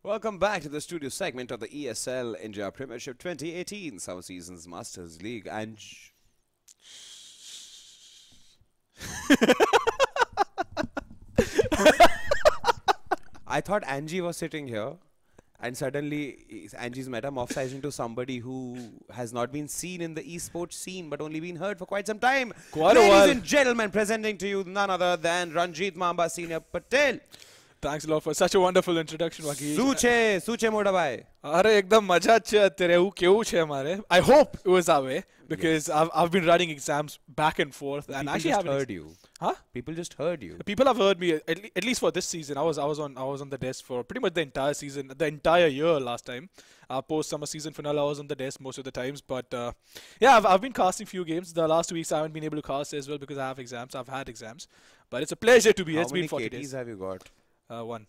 Welcome back to the studio segment of the ESL India Premiership 2018 Summer Seasons Masters League. And I thought Angie was sitting here, and suddenly Angie's metamorphosized into somebody who has not been seen in the esports scene but only been heard for quite some time. Quite a while. Ladies and gentlemen, presenting to you none other than Ranjit Mamba Senior Patel. Thanks a lot for such a wonderful introduction, Waki. Suche moda bhai. अरे एकदम मजा अच्छा तेरे वो क्यों छे हमारे. I hope it was that way because I've been writing exams back and forth and People actually just haven't heard you. Huh? People just heard you. People have heard me at least for this season. I was on the desk for pretty much the entire season, the entire year last time. Post summer season finale, I was on the desk most of the times. But yeah, I've been casting few games. The last 2 weeks I haven't been able to cast as well because I have exams. I've had exams, but it's a pleasure to be here. It's been 40 days. How many KTs have you got? One.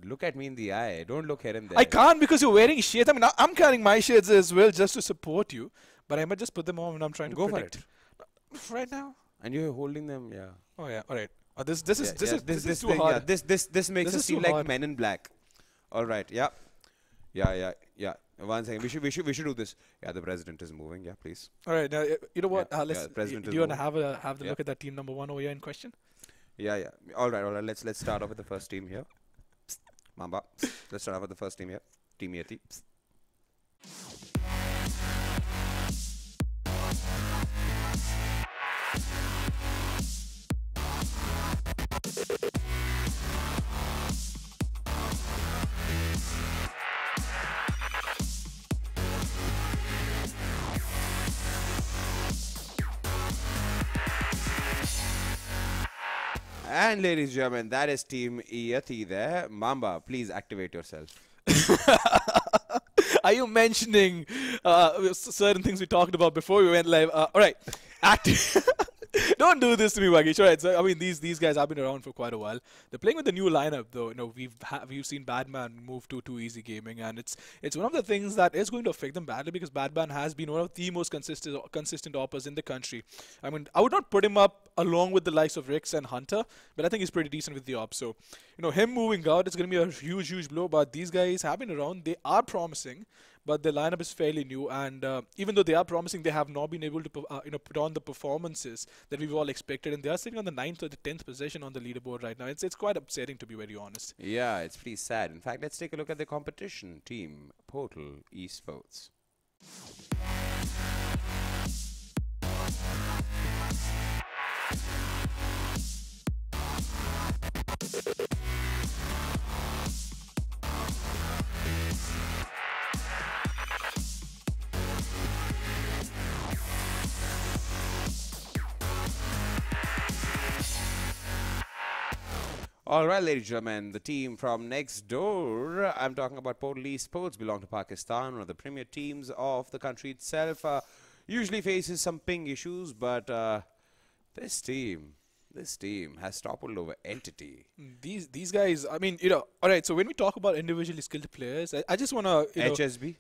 Look at me in the eye. Don't look here and there. I can't because you're wearing shades. I mean, I'm carrying my shades as well just to support you. But I might just put them on when I'm trying to go protect. for it. Right now. And you're holding them, yeah. Oh yeah. All right. This is too thing, hard. Yeah, this makes us seem like Men in Black. All right. Yeah. One second. We should do this. Yeah, the president is moving. Yeah, please. All right. Now you know what? Yeah, Do you want to have the look at that team number 1 over here in question? Yeah. All right. Let's start off with the first team here. Mamba. Let's start off with the first team here. Team Iyati. And ladies and gentlemen, that is Team Iyati there. Mamba, please activate yourself. Are you mentioning certain things we talked about before we went live? All right. Don't do this to me, Wagish. All right. So, I mean, these guys have been around for quite a while. They're playing with the new lineup, though. You know, we've seen Badman move to Too Easy Gaming, and it's one of the things that is going to affect them badly because Badman has been one of the most consistent oppers in the country. I mean, I would not put him up along with the likes of Rix and Hunter, but I think he's pretty decent with the op. So, you know, him moving out is going to be a huge blow. But these guys have been around. They are promising. But the lineup is fairly new, and even though they are promising, they have not been able to put on the performances that we've all expected, and they are sitting on the 9th or the 10th position on the leaderboard right now. It's quite upsetting, to be very honest. Yeah, it's pretty sad. In fact, let's take a look at the competition team, Portal Esports. All right, ladies and gentlemen, the team from next door, I'm talking about Portal Esports, belong to Pakistan, one of the premier teams of the country itself. Usually faces some ping issues, but this team has toppled over Entity. These guys, I mean, you know, all right. So when we talk about individually skilled players, I just want to, HSB.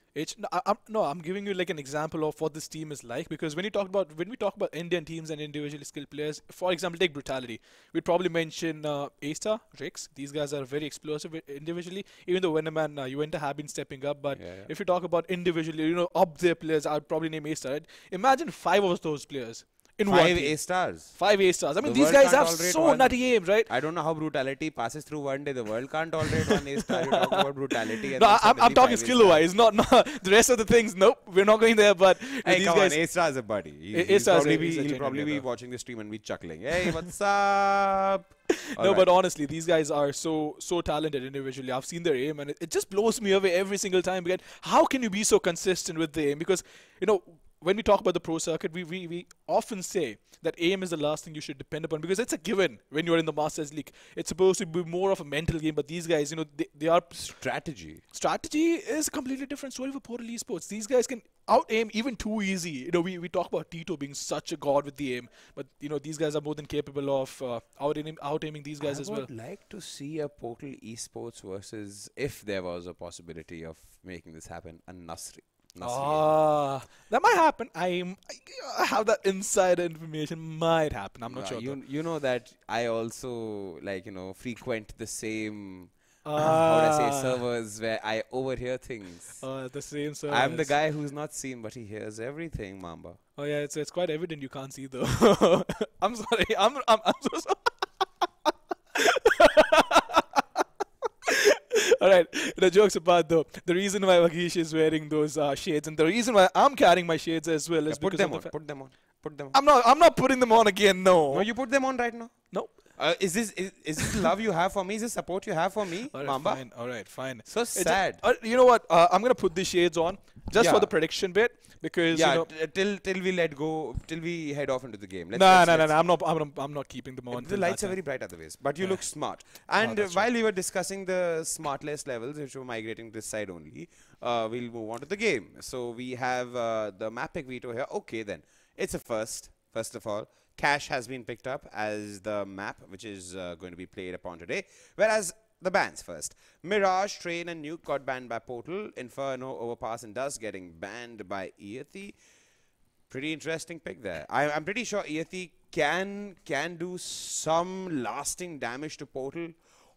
I'm giving you like an example of what this team is like, because when we talk about Indian teams and individually skilled players, for example, take Brutality. We'd probably mention A-Star, Rix. These guys are very explosive individually. Even though Venom and Uenta have been stepping up, but if you talk about individually, you know, up their players, I'd probably name A-Star. Right? Imagine 5 of those players. In 5 A-stars. 5 A-stars. I mean, these guys have so nutty aims, right? I don't know how Brutality passes through one day. The world can't tolerate one A-star. You talk about Brutality. And no, I'm talking skill-wise, not the rest of the things. Nope, we're not going there. But hey, these come guys, on, A-star is a buddy. He'll probably be watching the stream and be chuckling. Hey, what's up? But honestly, these guys are so talented individually. I've seen their aim, and it just blows me away every single time. Again, how can you be so consistent with the aim? Because, you know, when we talk about the pro circuit, we often say that aim is the last thing you should depend upon because it's a given when you're in the Masters League. It's supposed to be more of a mental game, but these guys, you know, they are... Strategy. Strategy is a completely different story for Portal Esports. These guys can out-aim even Too Easy. You know, we talk about Tito being such a god with the aim, but, you know, these guys are more than capable of out-aiming these guys as well. I would like to see a Portal Esports versus, if there was a possibility of making this happen, a Nasri. That might happen. I have that insider information. Might happen. I'm not sure. You know that I also frequent the same how would I say, Ah, servers where I overhear things. the same I'm the servers. guy who's not seen, but he hears everything, Mamba. Oh yeah, it's quite evident you can't see though. I'm sorry. I'm so sorry. All right, the jokes apart though. The reason why Vagish is wearing those shades, and the reason why I'm carrying my shades as well, Yeah, is put because them of the on. fact Put them on. Put them on. I'm not putting them on again. No, No, you put them on right now. no. Is this love you have for me? Is this support you have for me, All right, Mamba? fine. All right, fine. So It's sad. you know what? I'm gonna put the shades on just for Yeah. the prediction bit because Yeah, you know. till we let go, till we head off into the game. Nah. I'm not keeping them on. The till lights that are time. very bright otherwise, but you Yeah. look smart. And that's while we were discussing the smartless levels, which were migrating this side only, we'll move on to the game. So we have the map pick veto here. Okay, then it's a first. First of all, Cash has been picked up as the map, which is going to be played upon today. Whereas the bans first. Mirage, Train, and Nuke got banned by Portal. Inferno, Overpass, and Dust getting banned by Iyati. Pretty interesting pick there. I'm pretty sure Iyati can do some lasting damage to Portal,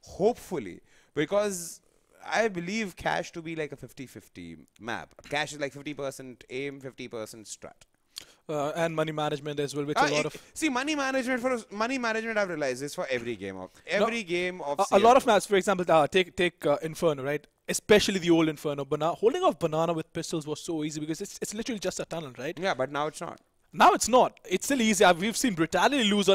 hopefully, because I believe Cash to be like a 50-50 map. Cash is like 50% aim, 50% strat. And money management as well, which a lot of See, money management I've realized is for every game of a lot of CS:GO. maps. For example, take Inferno, right? Especially the old Inferno. Holding off Banana with pistols was so easy because it's literally just a tunnel, right? Yeah, but now it's not. Now it's not. It's still easy. We've seen Brutality lose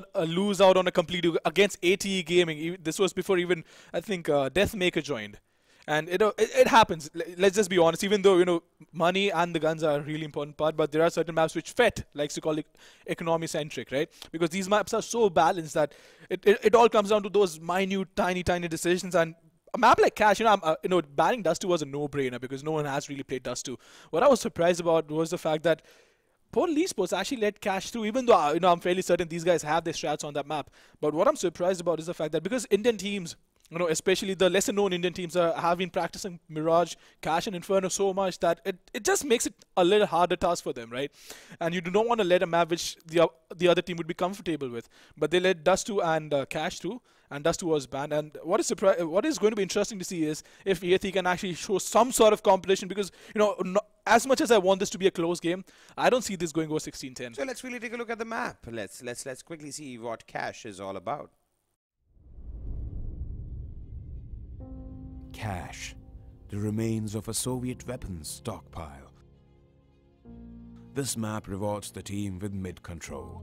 out on a complete against ATE Gaming. This was before even I think Deathmaker joined, and it happens. Let's just be honest. Even though money and the guns are a really important part, but there are certain maps which FET likes to call it economy centric, right? Because these maps are so balanced that it all comes down to those minute, tiny decisions. And a map like Cash, banning Dust 2 was a no-brainer because no one has really played Dust 2. What I was surprised about was the fact that Portal Esports actually let Cash through, even though I'm fairly certain these guys have their strats on that map. But what I'm surprised about is the fact that because Indian teams, especially the lesser known Indian teams, have been practicing Mirage, Cash, and Inferno so much that it just makes it a little harder task for them, right? And you do not want to let a map which the other team would be comfortable with. But they let Dust 2 and Cash through, and Dust 2 was banned. And what is going to be interesting to see is if Iyati can actually show some sort of competition because, as much as I want this to be a close game, I don't see this going over 16-10. So let's really take a look at the map. Let's quickly see what Cash is all about. Cache, the remains of a Soviet weapons stockpile. This map rewards the team with mid-control.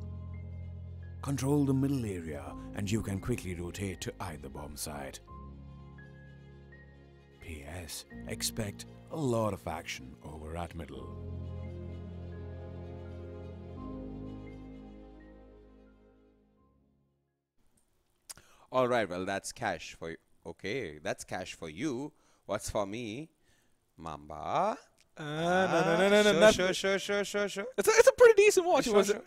Control the middle area and you can quickly rotate to either bomb site. P.S. Expect a lot of action over at middle. All right, well, that's Cash for you. Okay, that's Cash for you. What's for me? Mamba. No. Sure. It's a pretty decent watch. Sure.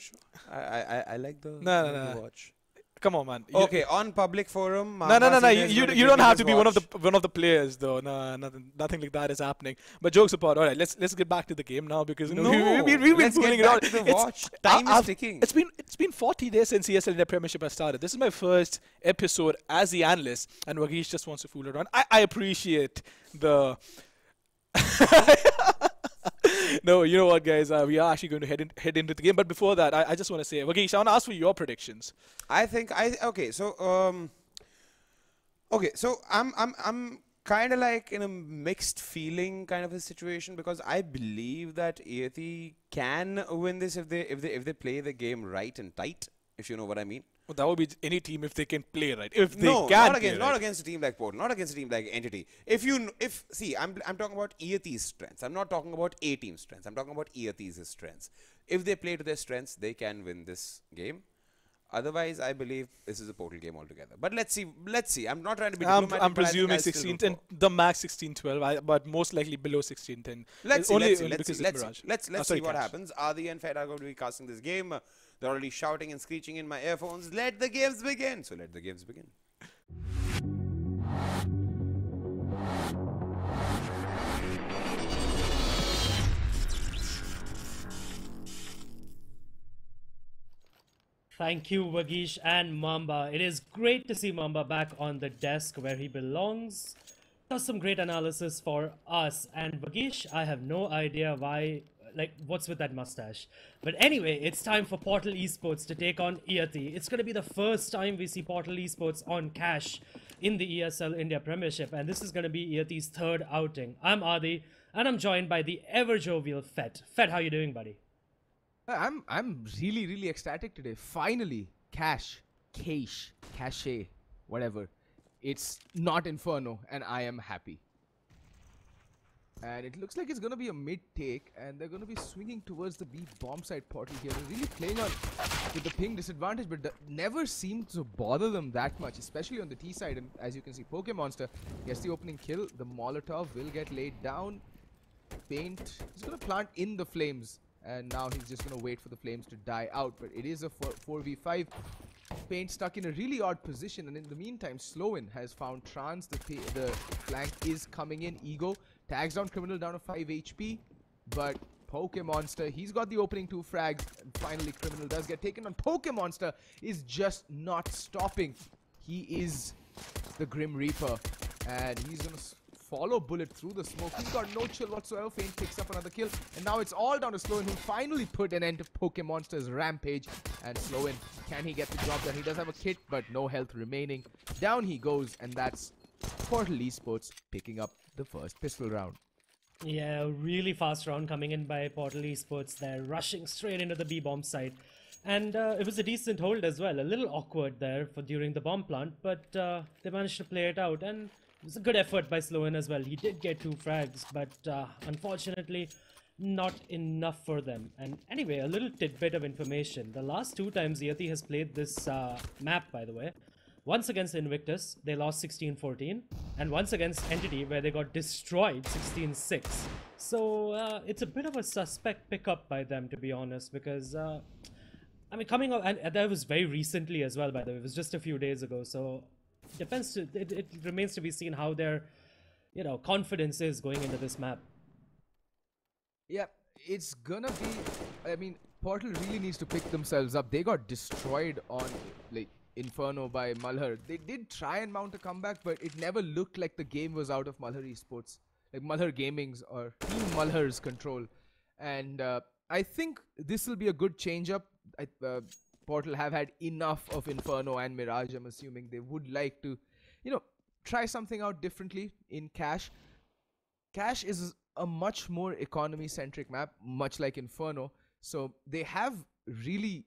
I like the No. watch. Come on, man. Okay, on public forum. No. Mamba You don't have to be one of the players, though. No, nothing like that is happening. But jokes apart, all right. Let's get back to the game now because we've been let's fooling get back around. to the watch. Time is ticking. It's been 40 days since ESL in the Premiership has started. This is my first episode as the analyst, and Vagish just wants to fool around. I appreciate the. No, you know what, guys? We are actually going to head into the game. But before that, I just want to say, Vagish, I want to ask for your predictions. Okay. So I'm kind of like in a mixed feeling kind of a situation because I believe that Iyati can win this if they play the game right and tight, if you know what I mean. Well, that would be any team if they can play right. If they No, can not against a team like Portal, not against a team like Entity. I'm talking about Iyati's strengths. I'm not talking about A team's strengths. I'm talking about Iyati's strengths. If they play to their strengths, they can win this game. Otherwise, I believe this is a Portal game altogether. But let's see. I'm not trying to be diplomatic. I'm but I think presuming I'll still 16-10, the max 16-12, but most likely below 16-10. Let's Only see. because it's Mirage. Let's Sorry, see what Cash. happens. Adi and Fed are going to be casting this game. They're already shouting and screeching in my earphones. Let the games begin. So let the games begin. Thank you, Vagish and Mamba. It is great to see Mamba back on the desk where he belongs. That's some great analysis for us. And Vagish, I have no idea why, like, what's with that mustache. But anyway, it's time for Portal Esports to take on Iyati. It's going to be the first time we see Portal Esports on cash in the ESL India Premiership. And this is going to be Iyati's third outing. I'm Adi, and I'm joined by the ever-jovial Fet. Fet, how you doing, buddy? I'm really ecstatic today. Finally, cache, whatever. It's not Inferno, and I am happy. And it looks like it's gonna be a mid take, and they're gonna be swinging towards the B bomb side portal here. They're really playing on with the ping disadvantage, but that never seemed to bother them that much, especially on the T side. And as you can see, Pokemonster gets the opening kill. The Molotov will get laid down. Paint, he's gonna plant in the flames, and now he's just gonna wait for the flames to die out. But it is a 4v5. Paint stuck in a really odd position, and in the meantime, Slowin has found Trans. The flank is coming in. Ego tags down Criminal down to 5 HP, but Pokemonster, he's got the opening 2 frags, and finally Criminal does get taken on. Pokemonster is just not stopping. He is the Grim Reaper, and he's gonna follow Bullet through the smoke. He's got no chill whatsoever. Feint picks up another kill, and now it's all down to Slowin, who finally put an end to Pokemonster's rampage. And Slowin, can he get the job done? He does have a kit, but no health remaining. Down he goes, and that's Portal Esports picking up the first pistol round. Yeah, a really fast round coming in by Portal Esports. They're rushing straight into the B-bomb site. And it was a decent hold as well. A little awkward there for during the bomb plant, but they managed to play it out. And it was a good effort by Slowin as well. He did get 2 frags, but unfortunately not enough for them. And anyway, a little tidbit of information. The last 2 times Iyati has played this map, by the way. Once against Invictus, they lost 16-14. And once against Entity, where they got destroyed 16-6. So it's a bit of a suspect pickup by them, to be honest. Because, I mean, coming up, and that was very recently as well, by the way. It was just a few days ago. So it remains to be seen how their, confidence is going into this map. Yeah, it's gonna be, I mean, Portal really needs to pick themselves up. They got destroyed on, like, Inferno by Malhar. They did try and mount a comeback, but it never looked like the game was out of Malhar Esports, like Malhar Gaming's or Team Malhar's control. And I think this will be a good change-up. Portal have had enough of Inferno and Mirage. I'm assuming they would like to, try something out differently in Cache. Cache is a much more economy-centric map, much like Inferno. So they have really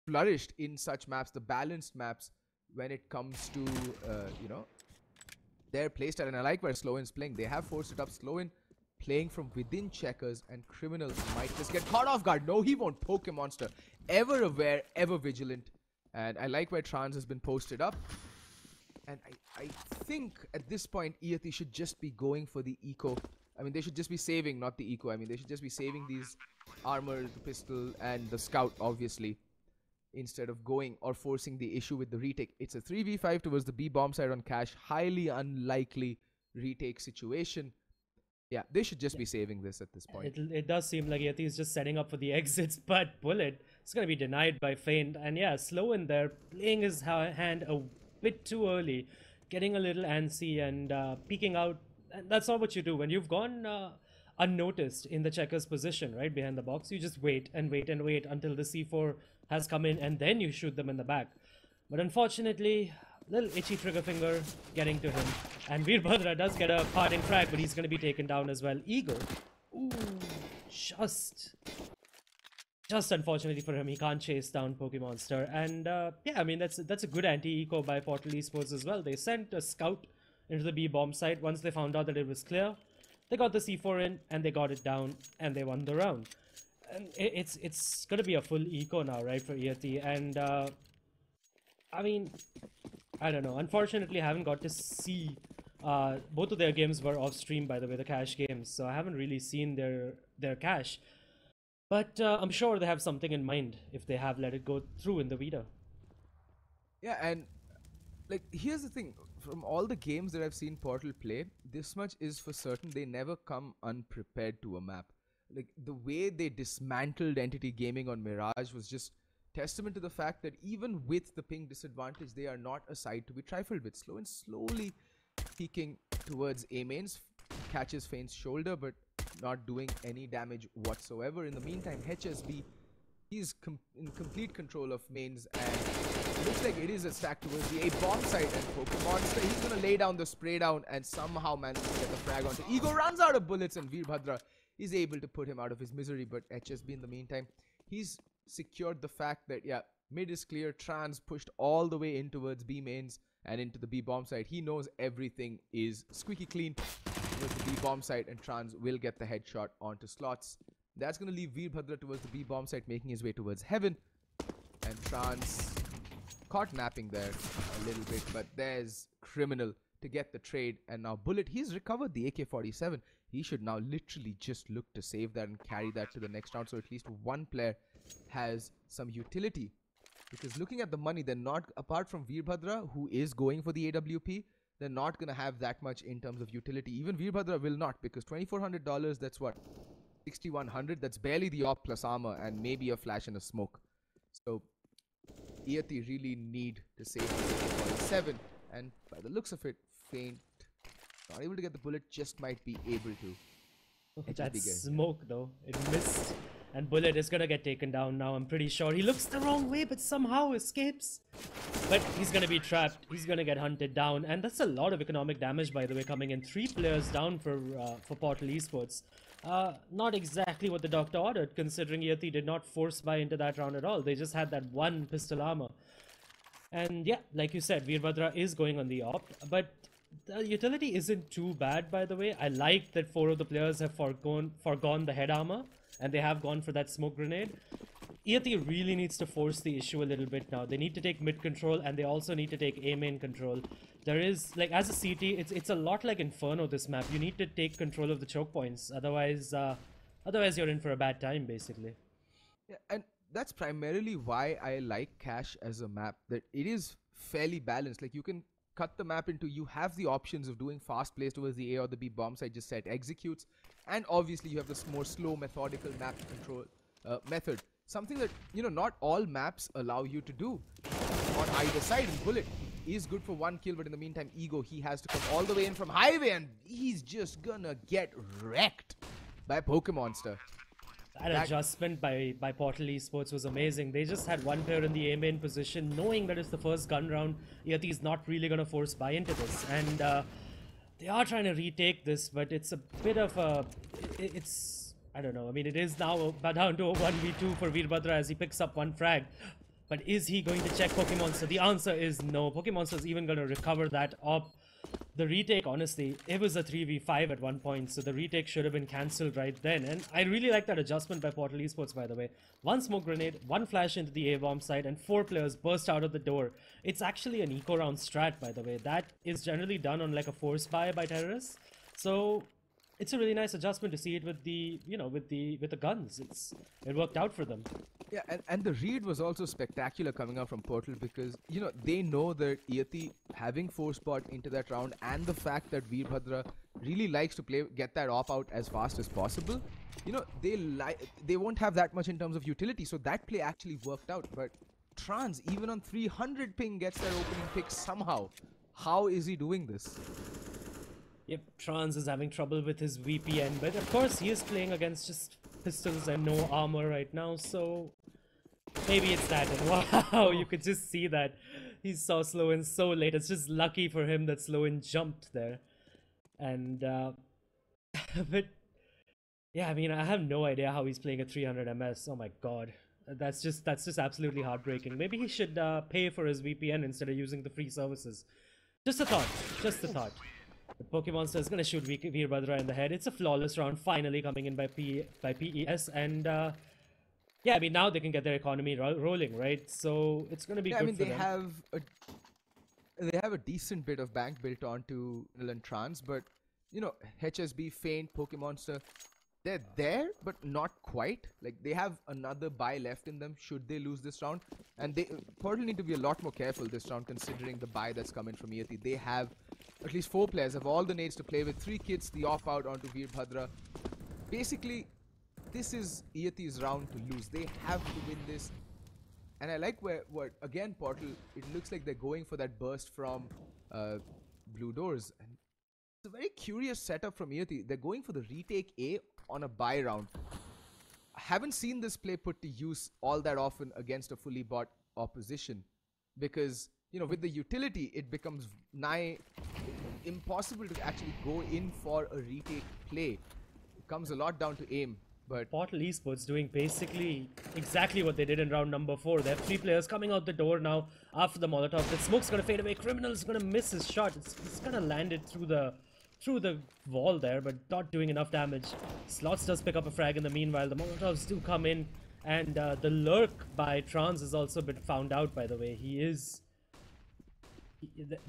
flourished in such maps, the balanced maps, when it comes to, their playstyle. And I like where Slowin's playing. They have forced it up. Slowin playing from within checkers, and Criminal might just get caught off guard. No, he won't. Pokemonster, ever aware, ever vigilant. And I like where Trans has been posted up. And I think at this point, Iyati should just be going for the eco. I mean, they should just be saving, not the eco. I mean, they should just be saving these armor, the pistol, and the scout, obviously, instead of going or forcing the issue with the retake. It's a 3v5 towards the B bomb side on Cache. Highly unlikely retake situation. Yeah, they should just be saving this at this point. It does seem like Iyati is just setting up for the exits, but Bullet is going to be denied by Feint. And yeah, Slowin there, playing his hand a bit too early, getting a little antsy and peeking out. And that's not what you do. When you've gone unnoticed in the checker's position, right, behind the box, you just wait and wait and wait until the C4 has come in, and then you shoot them in the back. But unfortunately, little itchy trigger finger getting to him. And Veerbhadra does get a parting frag, but he's going to be taken down as well. Eagle, ooh, just unfortunately for him, he can't chase down Pokemonster. And yeah, I mean, that's a good anti-eco by Portal Esports as well. They sent a scout into the B bomb site. Once they found out that it was clear, they got the C4 in, and they got it down, and they won the round. And it's going to be a full eco now, right, for Iyati. And I mean, I don't know. Unfortunately, I haven't got to see both of their games were off stream, by the way, the cache games. So I haven't really seen their cache. But I'm sure they have something in mind if they have let it go through in the Vita. Yeah, and like, here's the thing. From all the games that I've seen Portal play, this much is for certain: they never come unprepared to a map. Like, the way they dismantled Entity Gaming on Mirage was just testament to the fact that even with the ping disadvantage, they are not a side to be trifled with. Slowly peeking towards A mains, catches Faint's shoulder, but not doing any damage whatsoever. In the meantime, HSB, he's in complete control of mains, and it looks like it is a stack towards the A bomb site, and Pokemonster, he's gonna lay down the spray down and somehow manage to get the frag onto Ego, runs out of bullets, and Veerbhadra is able to put him out of his misery. But HSB in the meantime, he's secured the fact that, yeah, mid is clear. Trans pushed all the way in towards B mains and into the B bomb site. He knows everything is squeaky clean with the B bomb site, and Trans will get the headshot onto slots. That's going to leave Veerbhadra towards the B bomb site, making his way towards heaven. And Trans caught napping there a little bit, but there's Criminal to get the trade. And now Bullet, he's recovered the AK-47. He should now literally just look to save that and carry that to the next round, so at least one player has some utility. Because looking at the money, they're not, apart from Veerbhadra, who is going for the AWP, they're not going to have that much in terms of utility. Even Veerbhadra will not, because $2,400, that's what? 6,100, that's barely the op plus armor and maybe a flash and a smoke. So Iyati really need to save the 7, and by the looks of it, Faint not able to get the bullet, just might be able to. That smoke though, it missed, and Bullet is gonna get taken down now. I'm pretty sure he looks the wrong way but somehow escapes, but he's gonna be trapped. He's gonna get hunted down, and that's a lot of economic damage, by the way, coming in. 3 players down for Portal Esports. Not exactly what the doctor ordered, considering Iyati did not force buy into that round at all. They just had that one pistol armor. And yeah, like you said, Veerbhadra is going on the op, but the utility isn't too bad, by the way. I like that 4 of the players have forgone the head armor, and they have gone for that smoke grenade. Iyati really needs to force the issue a little bit now. They need to take mid control, and they also need to take A main control. There is, like, as a CT, it's a lot like Inferno, this map. You need to take control of the choke points, otherwise you're in for a bad time, basically. Yeah, and that's primarily why I like Cache as a map, that it is fairly balanced. Like, you can cut the map into, you have the options of doing fast plays towards the A or the B bomb site, just set executes, and obviously you have this more slow, methodical map control method. Something that, you know, not all maps allow you to do on either side. And Bullet is good for 1 kill, but in the meantime, Ego, he has to come all the way in from highway, and he's just gonna get wrecked by Pokemonster. That adjustment by Portal Esports was amazing. They just had one player in the A main position, knowing that it's the first gun round. Iyati is not really going to force buy into this. And they are trying to retake this, but it's a bit of a... It's... I don't know. I mean, it is now down to a 1v2 for Veerbhadra as he picks up 1 frag. But is he going to check Pokemonster? The answer is no. Pokemonster is even going to recover that op. The retake, honestly, it was a 3v5 at one point, so the retake should have been cancelled right then. And I really like that adjustment by Portal Esports, by the way. 1 smoke grenade, 1 flash into the A-bomb site, and 4 players burst out of the door. It's actually an eco-round strat, by the way. That is generally done on like a force buy by terrorists. So it's a really nice adjustment to see it with the, you know, with the guns. It worked out for them. Yeah, and the read was also spectacular coming out from Portal, because, you know, they know that Iyati having force bot into that round, and the fact that Veerbhadra really likes to get that op out as fast as possible, you know, they won't have that much in terms of utility, so that play actually worked out. But Trans, even on 300 ping, gets that opening pick somehow. How is he doing this? Yep, Trans is having trouble with his VPN, but of course he is playing against just pistols and no armor right now, so maybe it's that. And wow, you could just see that he saw Sloan so late. It's just lucky for him that Sloan jumped there. And but yeah, I mean, I have no idea how he's playing a 300 MS. Oh my god, that's just absolutely heartbreaking. Maybe he should pay for his VPN instead of using the free services. Just a thought, just a thought. But Pokemonster is going to shoot Veerbhadra in the head. It's a flawless round finally coming in by PES. And yeah, I mean, now they can get their economy rolling, right? So it's going to be good for them. They have a decent bit of bank built onto Nil and Trans, but, you know, HSB, Faint, Pokemonster, they're there, but not quite. Like, they have another buy left in them should they lose this round. And they Portal need to be a lot more careful this round, considering the buy that's coming from Iyati. They have at least 4 players, have all the nades to play with, 3 kids, the off out onto Veerbhadra. Basically, this is Iyati's round to lose. They have to win this. And I like what again, Portal, it looks like they're going for that burst from Blue Doors. And a very curious setup from Iyati. They're going for the retake A on a buy round. I haven't seen this play put to use all that often against a fully bought opposition because, you know, with the utility, it becomes nigh impossible to actually go in for a retake play. It comes a lot down to aim. But Portal Esports doing basically exactly what they did in round number 4. They have 3 players coming out the door now after the Molotov. The smoke's gonna fade away. Criminal's gonna miss his shot. It's gonna land it through the wall there, but not doing enough damage. Slots does pick up a frag in the meanwhile. The Molotovs do come in, and the lurk by Trans has also been found out, by the way.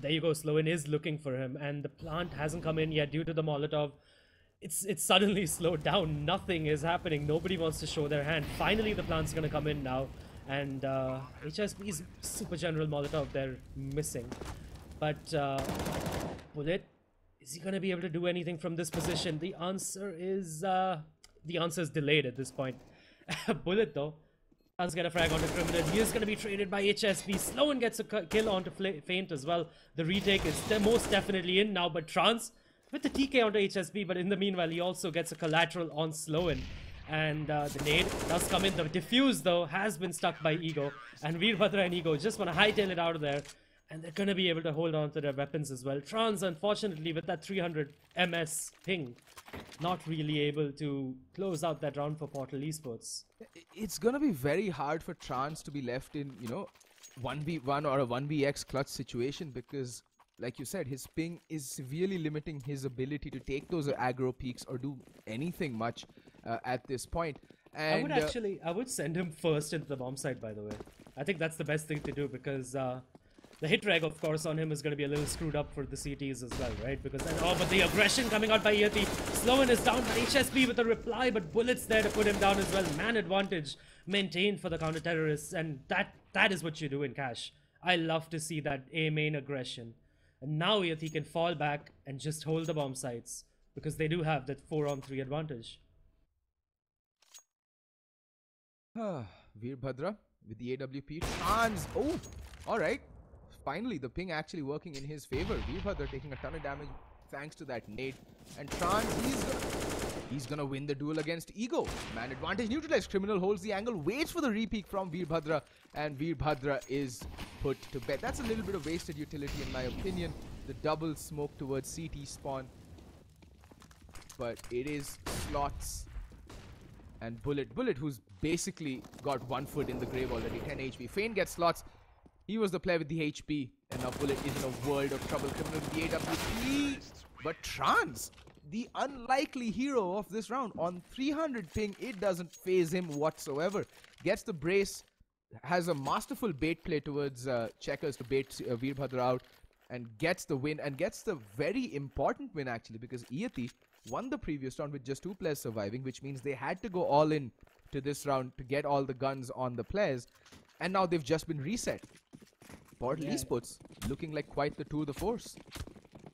There you go, Sloan is looking for him, and the plant hasn't come in yet due to the Molotov. It's suddenly slowed down. Nothing is happening. Nobody wants to show their hand. Finally, the plant's gonna come in now, and HSB's Super General Molotov, they're missing. But Bullet, is he gonna be able to do anything from this position? The answer is delayed at this point. Bullet though does get a frag onto Criminal. He is going to be traded by HSB. Sloan gets a kill onto Feint as well. The retake is most definitely in now, but Trans with the TK onto HSB, but in the meanwhile, he also gets a collateral on Sloan. And the nade does come in. The defuse, though, has been stuck by Ego. And Veerbhadra and Ego just want to hightail it out of there. And they're going to be able to hold on to their weapons as well. Trans, unfortunately, with that 300 MS ping, not really able to close out that round for Portal Esports. it's going to be very hard for Trans to be left in, you know, 1v1 or a 1vx clutch situation because, like you said, his ping is severely limiting his ability to take those aggro peaks or do anything much at this point. And I would send him first into the bomb site, by the way. I think that's the best thing to do because the hit reg, of course, on him is going to be a little screwed up for the CTs as well, right? Because but the aggression coming out by Iyati. Sloan is down by HSB with a reply, but Bullet's there to put him down as well. Man advantage maintained for the counter-terrorists, and that is what you do in Cash. I love to see that A-main aggression. And now Iyati can fall back and just hold the bomb sites because they do have that 4-on-3 advantage. Veerbhadra with the AWP. Trans. Oh, alright. Finally, the ping actually working in his favor. Veerbhadra taking a ton of damage thanks to that nade. And Trans, he's gonna win the duel against Ego. Man advantage neutralized. Criminal holds the angle, waits for the repeak from Veerbhadra, and Veerbhadra is put to bed. That's a little bit of wasted utility in my opinion. The double smoke towards CT spawn. But it is Slots and Bullet, who's basically got 1 foot in the grave already, 10 HP. Feint gets Slots. He was the player with the HP, and now Bullet is in a world of trouble. Criminal with the AWP. But Trans, the unlikely hero of this round, on 300 ping, it doesn't phase him whatsoever. Gets the brace, has a masterful bait play towards Checkers to bait Veerbhadra out, and gets the win, and gets the very important win actually, because Iyati won the previous round with just 2 players surviving, which means they had to go all in to this round to get all the guns on the players, and now they've just been reset. Portal Esports looking like quite the tour de force.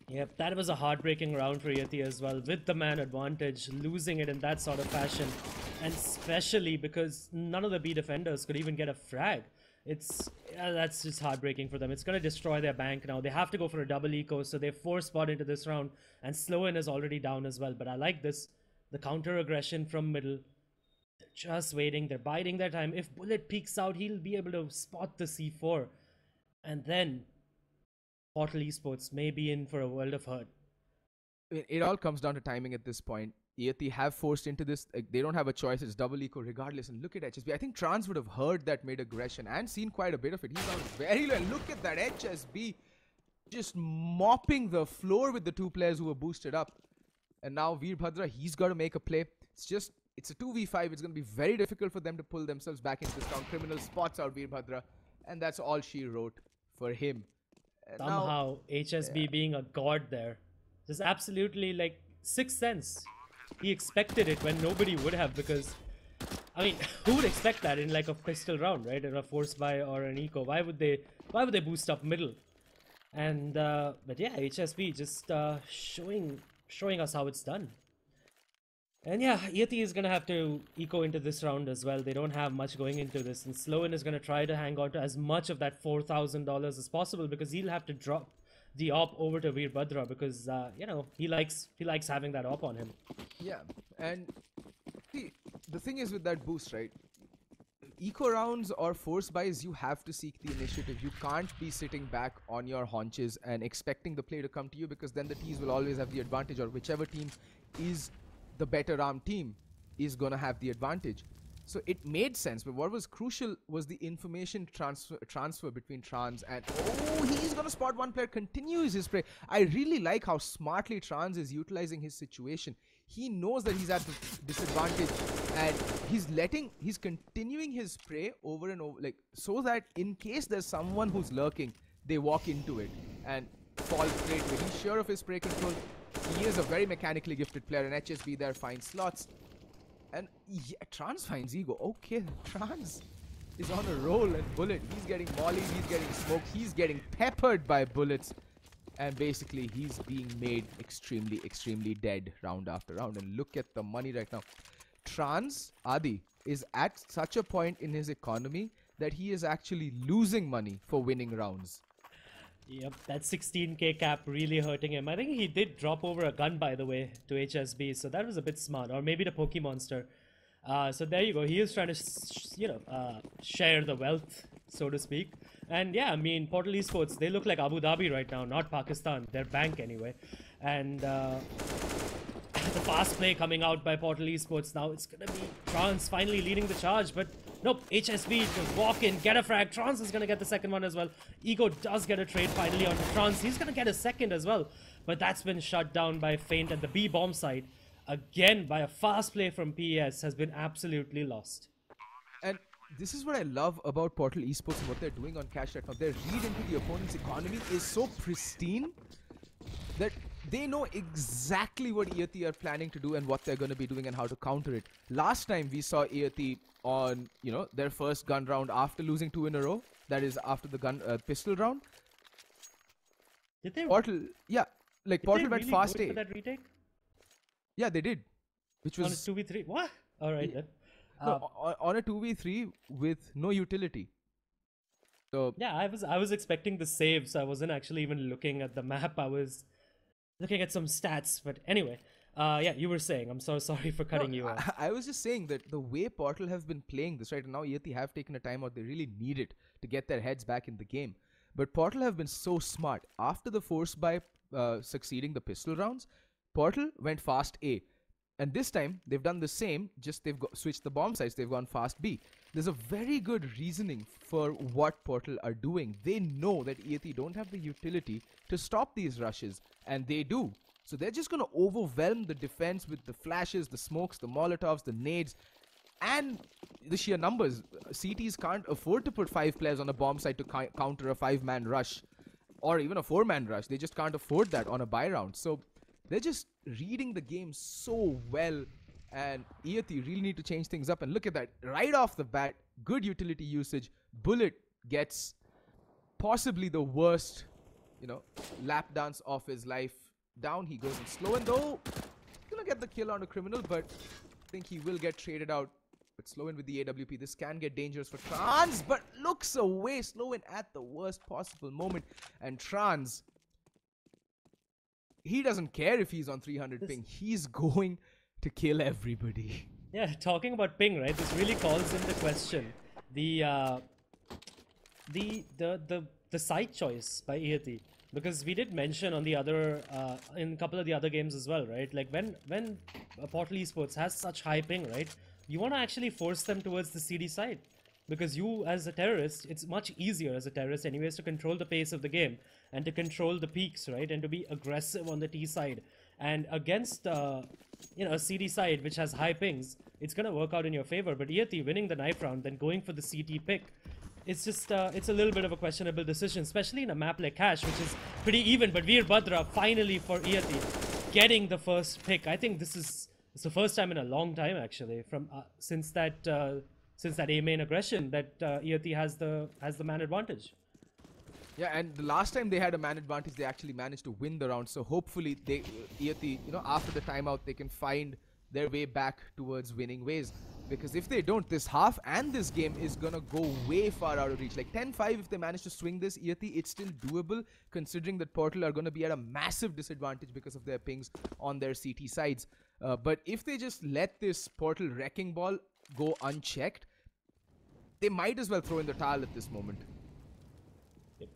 Yep, that was a heartbreaking round for Iyati as well, with the man advantage, losing it in that sort of fashion, and especially because none of the B defenders could even get a frag. That's just heartbreaking for them. It's going to destroy their bank now. They have to go for a double eco, so they force spot into this round, and Sloan is already down as well. But I like this, the counter aggression from middle. They're just waiting, they're biding their time. If Bullet peeks out, he'll be able to spot the C4, and then Portal Esports may be in for a world of hurt. It all comes down to timing at this point. Iyati have forced into this. They don't have a choice. It's double eco regardless. And look at HSB. I think Trans would have heard that mid-aggression and seen quite a bit of it. He's down very low. And look at that HSB just mopping the floor with the 2 players who were boosted up. And now Veerbhadra, he's got to make a play. It's a 2v5. It's going to be very difficult for them to pull themselves back into this round. Criminal spots out Veerbhadra. And that's all she wrote for him. Somehow, HSB being a god there. Just absolutely like 6th sense. He expected it when nobody would have, because I mean, who would expect that in like a pistol round, right? In a force buy or an eco. Why would they boost up middle? And but yeah, HSB just showing us how it's done. And yeah, Iyati is gonna have to eco into this round as well. They don't have much going into this, and Sloan is gonna try to hang on to as much of that $4,000 as possible, because he'll have to drop the op over to Veerbhadra because you know, he likes having that op on him. Yeah, and see, the thing is with that boost, right? Eco rounds or force buys, you have to seek the initiative. You can't be sitting back on your haunches and expecting the play to come to you, because then the teams will always have the advantage, or whichever team is the better armed team is gonna have the advantage. So it made sense, but what was crucial was the information transfer between Trans and... Oh, he's gonna spot one player, continues his spray. I really like how smartly Trans is utilizing his situation. He knows that he's at the disadvantage, and he's continuing his spray over and over, like, so that in case there's someone who's lurking, they walk into it and fall straight away. He's sure of his spray control. He is a very mechanically gifted player, and HSB there finds slots. And yeah, Trans finds Ego. Okay, Trans is on a roll, and Bullet, he's getting mollied, he's getting smoked, he's getting peppered by bullets. And basically, he's being made extremely, extremely dead round after round. And look at the money right now. Trans, Adi, is at such a point in his economy that he is actually losing money for winning rounds. Yep, that 16k cap really hurting him. I think he did drop over a gun, by the way, to HSB, so that was a bit smart. Or maybe the Pokemonster. So there you go. He is trying to, share the wealth, so to speak. And yeah, I mean, Portal Esports, they look like Abu Dhabi right now, not Pakistan. Their bank anyway. And the fast play coming out by Portal Esports now. It's going to be Trans finally leading the charge, but nope, HSB just walk in, get a frag. Trans is going to get the second one as well. Ego does get a trade finally onto Trans. He's going to get a second as well, but that's been shut down by Feint at the B bomb side. Again, by a fast play from PES, has been absolutely lost. And this is what I love about Portal Esports and what they're doing on Cash right now. Their read into the opponent's economy is so pristine that they know exactly what Iyati are planning to do and what they're going to be doing and how to counter it. Last time we saw Iyati on, you know, their first gun round after losing 2 in a row. That is after the pistol round. Did they? Portal, yeah, like Did Portal they went really fast go A. for that retake? Yeah, they did. Which was On a 2v3? What? Alright then. no, on a 2v3 with no utility. So Yeah, I was expecting the save, so I wasn't actually even looking at the map. I was looking at some stats. But anyway, yeah, you were saying. I'm so sorry for cutting you off. I was just saying that the way Portal have been playing this, right, and now Iyati have taken a timeout, they really need it to get their heads back in the game. But Portal have been so smart. After the force by succeeding the pistol rounds, Portal went fast A. And this time, they've done the same, just they've switched the bomb sites, they've gone fast B. There's a very good reasoning for what Portal are doing. They know that Iyati don't have the utility to stop these rushes, and they do. So they're just going to overwhelm the defense with the flashes, the smokes, the molotovs, the nades, and the sheer numbers. CTs can't afford to put 5 players on a bomb site to counter a 5-man rush, or even a 4-man rush. They just can't afford that on a buy round. So they're just reading the game so well, and Iyati really need to change things up. And look at that, right off the bat, good utility usage. Bullet gets possibly the worst, you know, lap dance of his life. Down, he goes in slow, and though he's gonna get the kill on a criminal, but I think he will get traded out. But Slow-in with the AWP, this can get dangerous for Trans, but looks away. Slow-in at the worst possible moment, and Trans, he doesn't care if he's on 300 ping. He's going to kill everybody. Yeah, talking about ping, right? This really calls into question the side choice by Iyati, because we did mention on the other in a couple of the other games as well, right? Like when Portal Esports has such high ping, right? You want to actually force them towards the CD side, because you as a terrorist, it's much easier as a terrorist anyways to control the pace of the game and to control the peaks, right? And to be aggressive on the T side. And against you know, a CD side which has high pings, it's gonna work out in your favor. But Iyati winning the knife round, then going for the CT pick, it's just it's a little bit of a questionable decision, especially in a map like Cash, which is pretty even. But Veerbhadra finally for Iyati getting the first pick. I think it's the first time in a long time actually from since that A main aggression that Iyati has the man advantage. Yeah, and the last time they had a man advantage, they actually managed to win the round. So hopefully, Iyati, you know, after the timeout, they can find their way back towards winning ways. Because if they don't, this half and this game is gonna go way far out of reach. Like 10-5, if they manage to swing this, Iyati, it's still doable, considering that Portal are gonna be at a massive disadvantage because of their pings on their CT sides. But if they just let this Portal wrecking ball go unchecked, they might as well throw in the towel at this moment.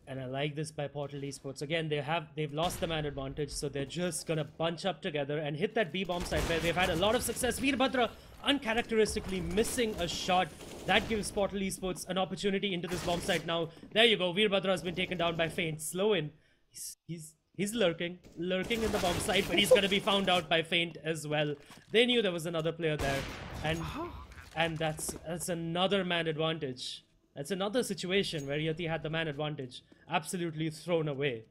And I like this by Portal Esports. Again, they've lost the man advantage, so they're just gonna bunch up together and hit that B bomb side where they've had a lot of success. Veerbhadra uncharacteristically missing a shot. That gives Portal Esports an opportunity into this bomb site now. There you go. Veerbhadra has been taken down by Feint. Slow in. He's lurking in the bomb site, but he's gonna be found out by Feint as well. They knew there was another player there, and that's another man advantage. That's another situation where Iyati had the man advantage absolutely thrown away.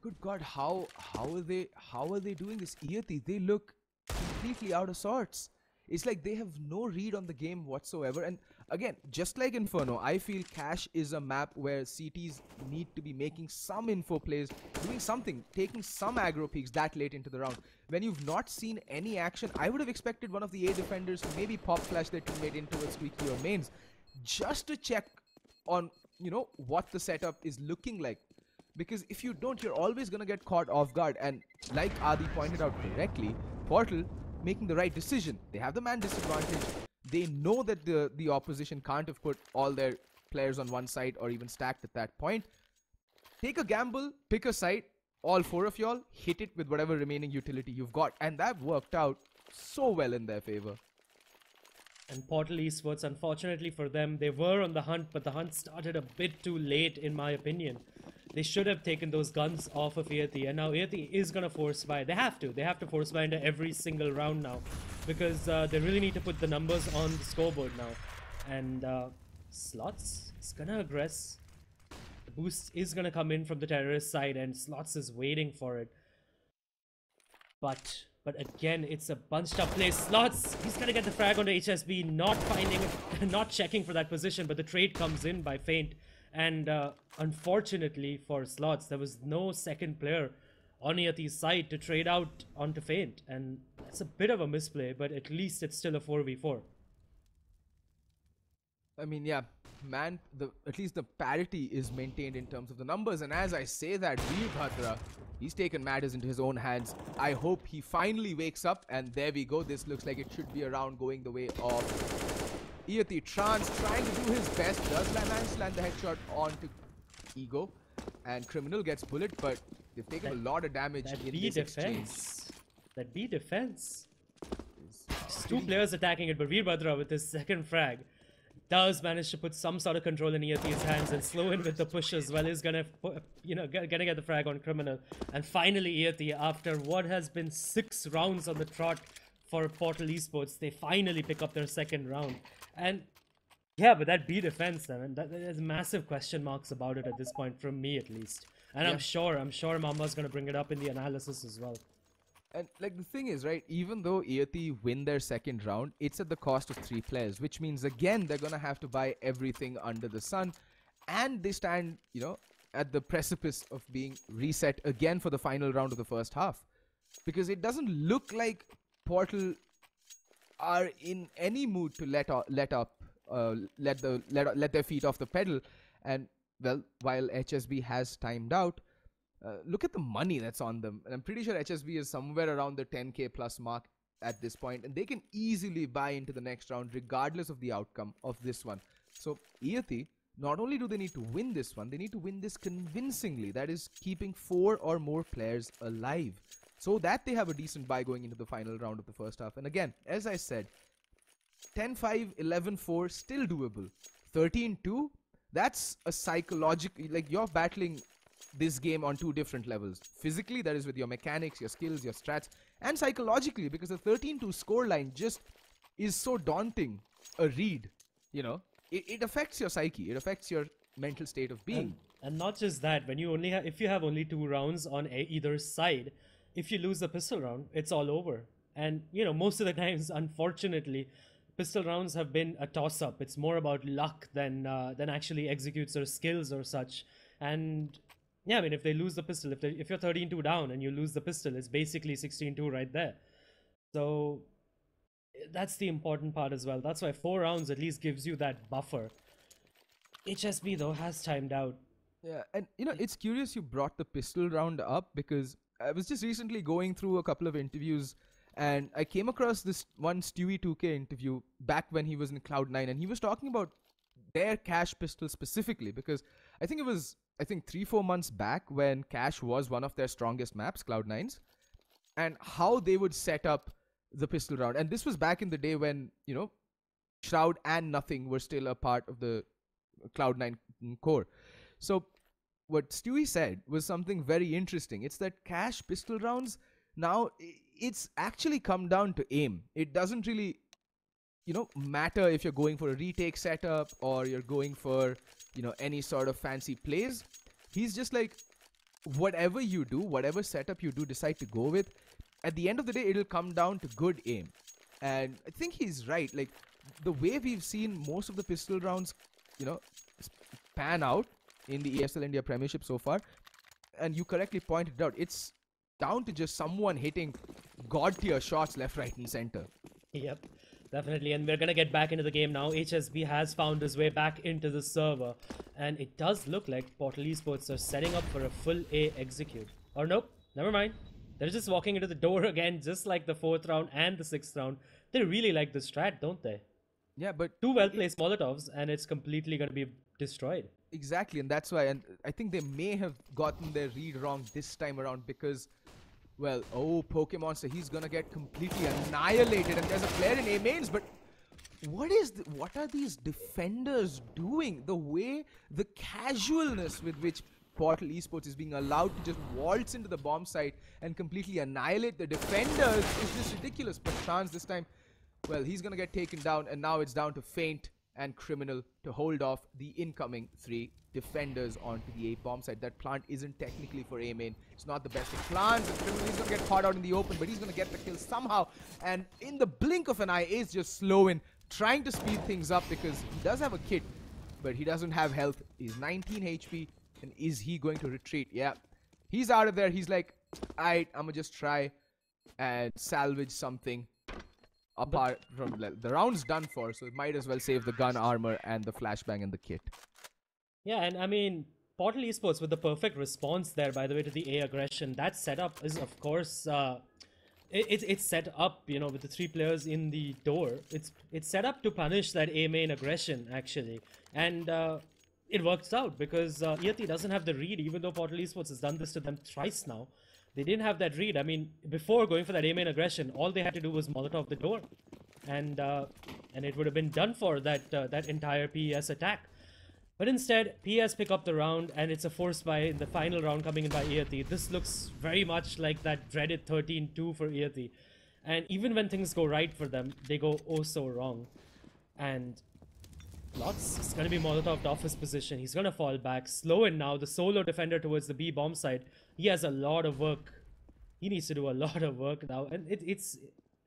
Good God, how are they doing this? Iyati, they look completely out of sorts. It's like they have no read on the game whatsoever. And again, just like Inferno, I feel Cash is a map where CTs need to be making some info plays, doing something, taking some aggro peaks that late into the round. When you've not seen any action, I would have expected one of the A defenders to maybe pop flash their teammate in towards Squeaky or mains, just to check on, you know, what the setup is looking like. Because if you don't, you're always going to get caught off guard. And like Adi pointed out correctly, Portal making the right decision. They have the man disadvantage. They know that the opposition can't have put all their players on one side or even stacked at that point. Take a gamble, pick a side, all four of y'all, hit it with whatever remaining utility you've got. And that worked out so well in their favor. And Portal Esports, unfortunately for them, they were on the hunt, but the hunt started a bit too late, in my opinion. They should have taken those guns off of Iyati, and now Iyati is going to force buy. They have to force buy into every single round now, because they really need to put the numbers on the scoreboard now. And Slots is going to aggress. The boost is going to come in from the terrorist side, and Slots is waiting for it. But again, it's a bunched up play. Slots, he's gonna get the frag onto HSB, not checking for that position, but the trade comes in by Feint. And unfortunately for Slots, there was no second player on Iyati's side to trade out onto Feint. And that's a bit of a misplay, but at least it's still a 4v4. I mean, yeah, man, at least the parity is maintained in terms of the numbers. And as I say that, Veerbhadra, he's taken matters into his own hands. I hope he finally wakes up, and there we go. This looks like it should be a round going the way of Iyati. Trance trying to do his best, does manage to land the headshot onto Ego, and Criminal gets bullet, but they've taken a lot of damage in this exchange. That B defense. Just two players attacking it, but Veerbhadra with his second frag does manage to put some sort of control in Iyati's hands, and slow in with the push as well is gonna, gonna get the frag on Criminal. And finally Iyati, after what has been 6 rounds on the trot for Portal Esports, they finally pick up their second round. And yeah, but that B defense, I mean, there's massive question marks about it at this point, from me at least. And yeah. I'm sure Mamba's gonna bring it up in the analysis as well. And like the thing is, right, even though Iyati win their second round, it's at the cost of 3 players, which means again they're gonna have to buy everything under the sun, and they stand, you know, at the precipice of being reset again for the final round of the first half, because it doesn't look like Portal are in any mood to let their feet off the pedal. And well, while HSB has timed out, look at the money that's on them. And I'm pretty sure HSB is somewhere around the 10k plus mark at this point, and they can easily buy into the next round regardless of the outcome of this one. So Iyati, not only do they need to win this one, they need to win this convincingly. That is keeping 4 or more players alive, so that they have a decent buy going into the final round of the first half. And again, as I said, 10-5, 11-4, still doable. 13-2, that's a psychological, like, you're battling this game on 2 different levels. Physically, that is with your mechanics, your skills, your strats, and psychologically, because the 13-2 scoreline just is so daunting a read, you know. It affects your psyche, it affects your mental state of being. And not just that, when you only have, if you have only 2 rounds on either side, if you lose the pistol round, it's all over. And, you know, most of the times, unfortunately, pistol rounds have been a toss-up. It's more about luck than actually executes or skills or such. And yeah, I mean, if they lose the pistol, if you're 13-2 down and you lose the pistol, it's basically 16-2 right there. So That's the important part as well. That's why 4 rounds at least gives you that buffer. HSB though has timed out. Yeah, and it's curious you brought the pistol round up because I was just recently going through a couple of interviews and I came across this one Stewie 2K interview back when he was in Cloud9 and he was talking about their Cash pistol specifically because I think it was 3-4 months back when Cash was one of their strongest maps, Cloud9's, and how they would set up the pistol round. And this was back in the day when, Shroud and Nothing were still a part of the Cloud9 core. So what Stewie said was something very interesting. It's that Cash pistol rounds, now it's actually come down to aim. It doesn't really, matter if you're going for a retake setup or you're going for, any sort of fancy plays. He's just like, whatever you do, whatever setup you do decide to go with, at the end of the day, it'll come down to good aim. And I think he's right. Like, the way we've seen most of the pistol rounds, pan out in the ESL India Premiership so far, and you correctly pointed out, it's down to just someone hitting god-tier shots left, right, and center. Yep, definitely. And we're going to get back into the game now. HSB has found his way back into the server. And it does look like Portal Esports are setting up for a full A execute. Or nope, never mind. They're just walking into the door again, just like the 4th round and the 6th round. They really like the strat, don't they? Yeah, but 2 well-placed Molotovs, and it's completely going to be destroyed. Exactly, and that's why, and I think they may have gotten their read wrong this time around because, well, Pokemonster, he's gonna get completely annihilated, and there's a player in A mains, but what are these defenders doing? The way, the casualness with which Portal Esports is being allowed to just waltz into the bomb site and completely annihilate the defenders is just ridiculous. But Trans this time, well, he's gonna get taken down, and now it's down to Feint and Criminal to hold off the incoming 3 defenders onto the A bomb site. That plant isn't technically for A main. It's not the best of plants, and Criminal is gonna get caught out in the open, but he's gonna get the kill somehow. And in the blink of an eye, Ace just slowing, trying to speed things up because he does have a kit, but he doesn't have health. He's 19 HP, and is he going to retreat? Yeah, he's out of there. He's like, alright, I'm gonna just try and salvage something. Apart from the round's done for, so it might as well save the gun armor and the flashbang and the kit. Yeah, and I mean, Portal Esports with the perfect response there, by the way, to the A aggression. That setup is, of course, it's set up, with the 3 players in the door. It's set up to punish that A main aggression, actually. And it works out because Iyati doesn't have the read, even though Portal Esports has done this to them thrice now. They didn't have that read. I mean, before going for that A main aggression, all they had to do was Molotov the door, and it would have been done for that entire PES attack. But instead, PES pick up the round, and it's a force buy in the final round coming in by Iyati. This looks very much like that dreaded 13-2 for Iyati, and even when things go right for them, they go oh so wrong. And Lots is going to be Molotov off his position. He's going to fall back. Slowen now, the solo defender towards the B bomb side. He has a lot of work. He needs to do a lot of work now. And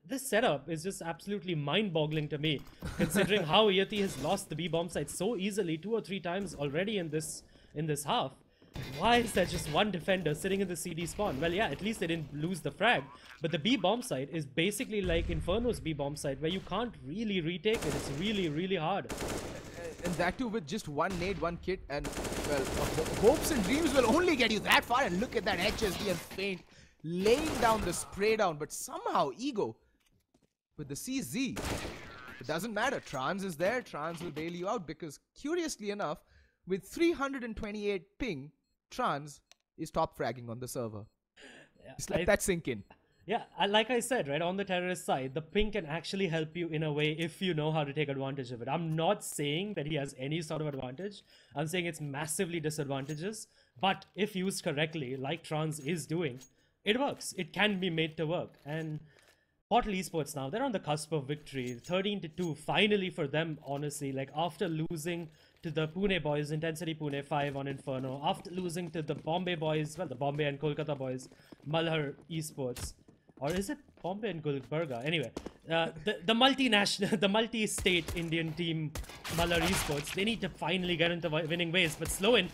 this setup is just absolutely mind-boggling to me, considering how Iyati has lost the B bomb side so easily 2 or 3 times already in this half. Why is there just one defender sitting in the CD spawn? Well, yeah, at least they didn't lose the frag. But the B bomb site is basically like Inferno's B bomb site, where you can't really retake it. It's really, really hard. And that too with just 1 nade, 1 kit, and well, hopes and dreams will only get you that far. And look at that HSD and Feint laying down the spray down, but somehow Ego with the CZ, it doesn't matter. Trans is there. Trans will bail you out because, curiously enough, with 328 ping, Trans is top fragging on the server. Yeah, just let that sink in. Yeah, like I said, right, on the terrorist side, the ping can actually help you in a way if you know how to take advantage of it. I'm not saying that he has any sort of advantage. I'm saying it's massively disadvantages. But if used correctly, like Trans is doing, it works. It can be made to work. And Portal Esports now, they're on the cusp of victory. 13-2, finally for them, honestly. Like, after losing to the Pune boys, Intensity Pune 5 on Inferno, after losing to the Bombay boys, well, the Bombay and Kolkata boys, Malhar Esports. Or is it Bombay and Gulbarga? Anyway, the multinational, the multi-state Indian team, Malhar Esports, they need to finally get into winning ways. But Slowen,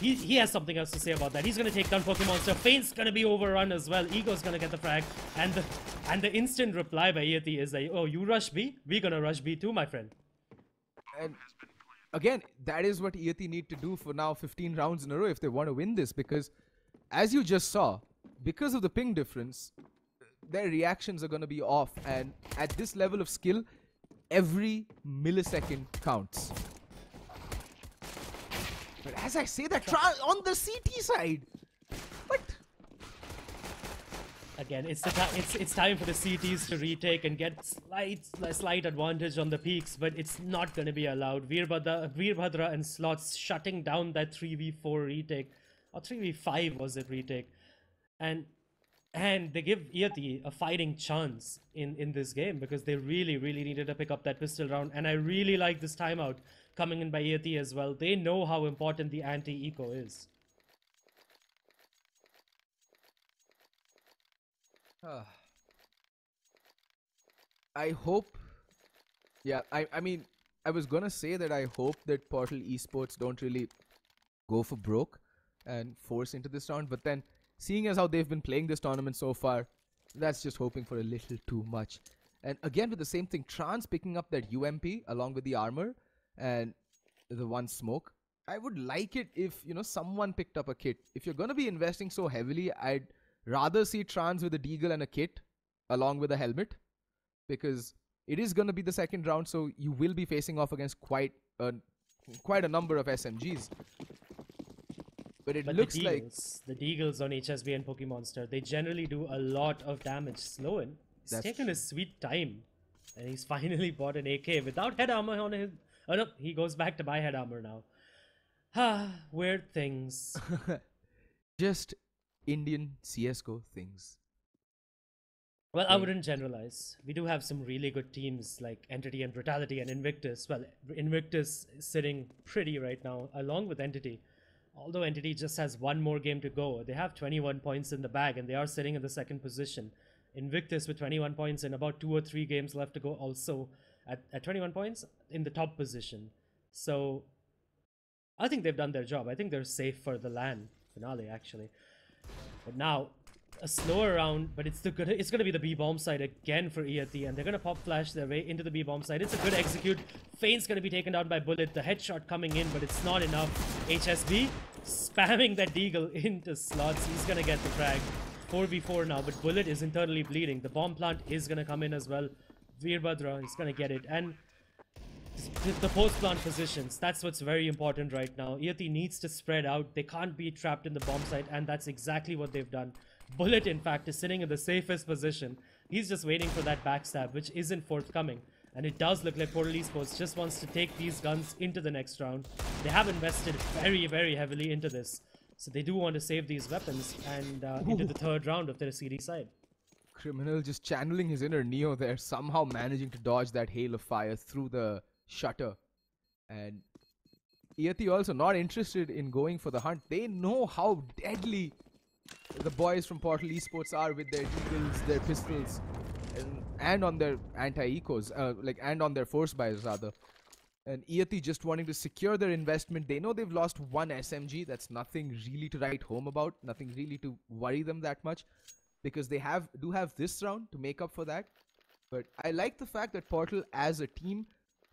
he has something else to say about that. He's going to take down Pokemonster. Feint's going to be overrun as well. Ego's going to get the frag. And the instant reply by Iyati is like, oh, you rush B? We're going to rush B too, my friend. And again, that is what Iyati need to do for now 15 rounds in a row if they want to win this, because as you just saw, because of the ping difference, their reactions are going to be off, and at this level of skill, every millisecond counts. But as I say that, on the CT side, what? Again, it's time for the CTs to retake and get slight advantage on the peaks, but it's not going to be allowed. Veerbhadra and Slots shutting down that 3v4 retake, or 3v5 was it retake, and they give Iyati a fighting chance in this game because they really needed to pick up that pistol round, and I really like this timeout coming in by Iyati as well. They know how important the anti-eco is. I hope, yeah, I mean, I was gonna say that I hope that Portal Esports don't really go for broke and force into this round, but then seeing as how they've been playing this tournament so far, that's just hoping for a little too much. And again with the same thing, Trans picking up that UMP along with the armor and the one smoke. I would like it if, you know, someone picked up a kit. If you're gonna be investing so heavily, I'd rather see Trans with a deagle and a kit along with a helmet, because it is going to be the second round, so you will be facing off against quite a number of SMGs. But looks like the deagles on HSB and Pokemonster, they generally do a lot of damage. Sloan, he's taken his sweet time, and he's finally bought an AK without head armor on his. Oh no, he goes back to buy head armor now. Ah, weird things. Just Indian CSGO things. Well, I wouldn't generalize. We do have some really good teams like Entity and Brutality and Invictus. Well, Invictus is sitting pretty right now, along with Entity. Although Entity just has one more game to go. They have 21 points in the bag, and they are sitting in the second position. Invictus with 21 points and about 2 or 3 games left to go, also at 21 points in the top position. So I think they've done their job. I think they're safe for the LAN finale, actually. But now, a slower round, but it's gonna be the B-bomb side again for Iyati, and they're gonna pop flash their way into the B-bomb side. It's a good execute. Feint's gonna be taken down by Bullet. The headshot coming in, but it's not enough. HSB spamming that deagle into Slots. He's gonna get the frag. 4v4 now, but Bullet is internally bleeding. The bomb plant is gonna come in as well. Veerbhadra is gonna get it, and the post-plant positions, that's what's very important right now. Iyati needs to spread out. They can't be trapped in the bomb site, and that's exactly what they've done. Bullet, in fact, is sitting in the safest position. He's just waiting for that backstab, which isn't forthcoming. And it does look like Portal Esports just wants to take these guns into the next round. They have invested very heavily into this. So they do want to save these weapons and into the third round of their CD side. Criminal just channeling his inner Neo there, somehow managing to dodge that hail of fire through the shutter. And Iyati also not interested in going for the hunt. They know how deadly the boys from Portal Esports are with their eagles, their pistols, and on their anti-ecos, and on their force buys rather. And Iyati just wanting to secure their investment. They know they've lost one SMG. That's nothing really to write home about, nothing really to worry them that much, because they do have this round to make up for that. But I like the fact that Portal as a team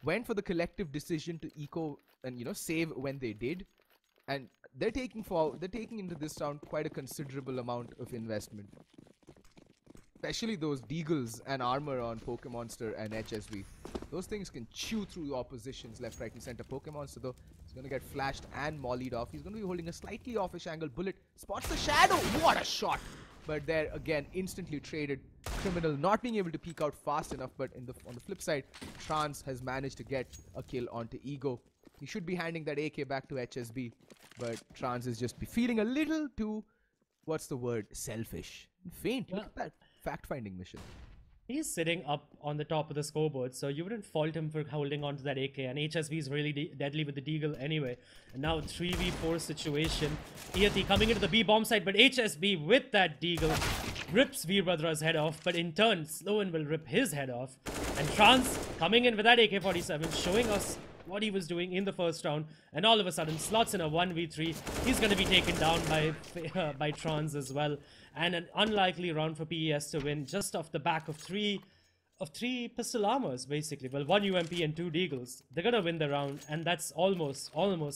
went for the collective decision to eco and, you know, save when they did, and they're taking into this round quite a considerable amount of investment, especially those deagles and armor on Pokemonster and HSV. Those things can chew through your oppositions left, right, and center. Pokemonster though is going to get flashed and mollied off. He's going to be holding a slightly offish angle. Bullet spots the shadow. What a shot! But there again, instantly traded. Criminal not being able to peek out fast enough, but on the flip side, Trans has managed to get a kill onto Ego. He should be handing that AK back to HSB, but Trans is just feeling a little too, what's the word, selfish. Feint, look at that fact-finding mission. He's sitting up on the top of the scoreboard, so you wouldn't fault him for holding on to that AK, and HSV is really deadly with the deagle anyway. And now 3v4 situation. Iyati coming into the B-bomb site, but HSB with that deagle rips Veerbhadra's head off, but in turn, Sloan will rip his head off. And Trans coming in with that AK-47, showing us what he was doing in the first round, and all of a sudden slots in a 1v3. He's going to be taken down by by Trans as well, and an unlikely round for PES to win just off the back of three pistol armors, basically. Well, 1 UMP and 2 Deagles. They're going to win the round, and that's almost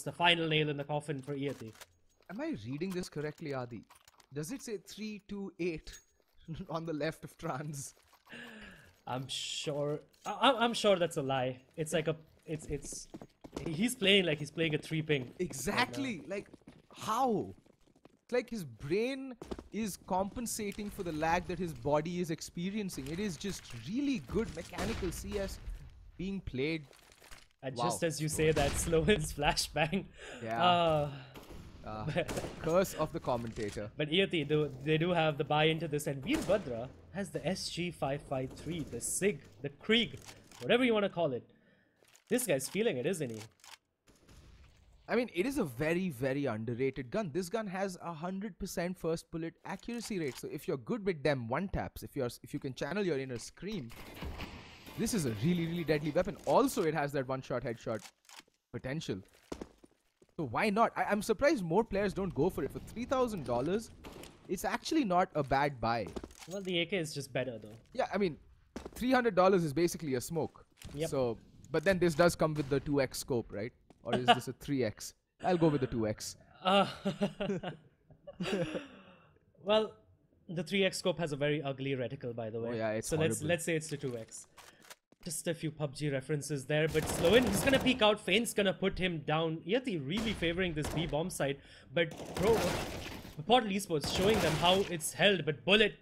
the final nail in the coffin for Iyati. Am I reading this correctly, Adi? Does it say 3-2-8 on the left of Trans? I'm sure. I'm sure that's a lie. It's like he's playing like he's playing a 3-ping. Exactly. Like, how? It's like his brain is compensating for the lag that his body is experiencing. It is just really good mechanical CS being played. And Wow. just as you say that, Slowen's flashbang. Yeah. Curse of the commentator. But Iyati, they do have the buy into this, and Veerbhadra has the SG553, the SIG, the Krieg, whatever you want to call it. This guy's feeling it, isn't he? I mean, it is a very, very underrated gun. This gun has 100% first bullet accuracy rate. So if you're good with them one taps, if you can channel your inner scream, this is a really, really deadly weapon. Also, it has that one-shot headshot potential. So why not? I'm surprised more players don't go for it. For $3,000, it's actually not a bad buy. Well, the AK is just better though. Yeah, I mean, $300 is basically a smoke. Yep. So, but then this does come with the 2x scope, right? Or is this a 3x? I'll go with the 2x. Well, the 3x scope has a very ugly reticle, by the way. Oh yeah, it's so horrible. let's say it's the 2x. Just a few PUBG references there, but Slowen, he's gonna peek out. Feint's gonna put him down. Iyati really favoring this B bomb side, but Portal Esports showing them how it's held. But Bullet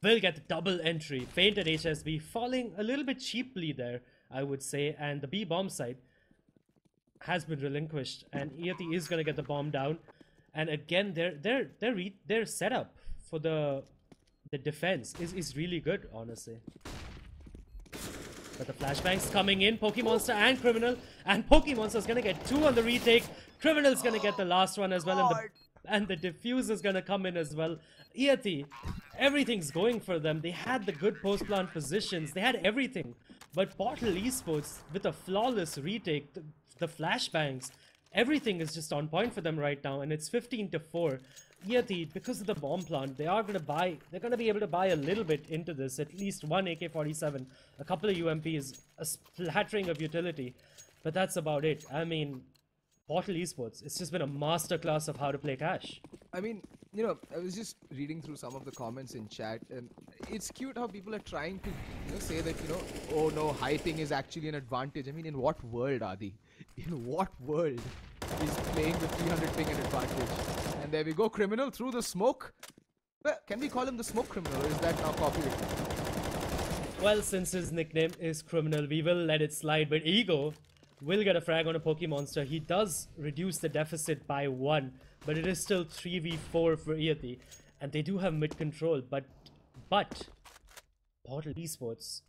will get the double entry. Feint at HSB falling a little bit cheaply there, I would say, and the B bomb side has been relinquished, and Iyati is gonna get the bomb down. And again, their setup for the defense is really good, honestly. But the flashbangs coming in, Pokemonster and Criminal, and Pokemonster's gonna get 2 on the retake. Criminal's gonna get the last one as well, and the diffuser's gonna come in as well. Iyati, everything's going for them. They had the good post-plant positions, they had everything. But Portal Esports, with a flawless retake, the flashbangs, everything is just on point for them right now, and it's 15-4. Iyati, because of the bomb plant, they're gonna be able to buy a little bit into this, at least one AK-47, a couple of UMPs, a splattering of utility, but that's about it. I mean, Portal Esports, it's just been a masterclass of how to play Cash. I mean, you know, I was just reading through some of the comments in chat, and it's cute how people are trying to, say that, oh no, high ping is actually an advantage. I mean, in what world, Adi? In what world is playing with 300 ping an advantage? And there we go, Criminal through the smoke. Well, can we call him the Smoke Criminal, or is that now copyrighted? Well, since his nickname is Criminal, we will let it slide, but Ego will get a frag on a Pokemonster. He does reduce the deficit by 1, but it is still 3v4 for Iyati, and they do have mid control, but Portal Esports,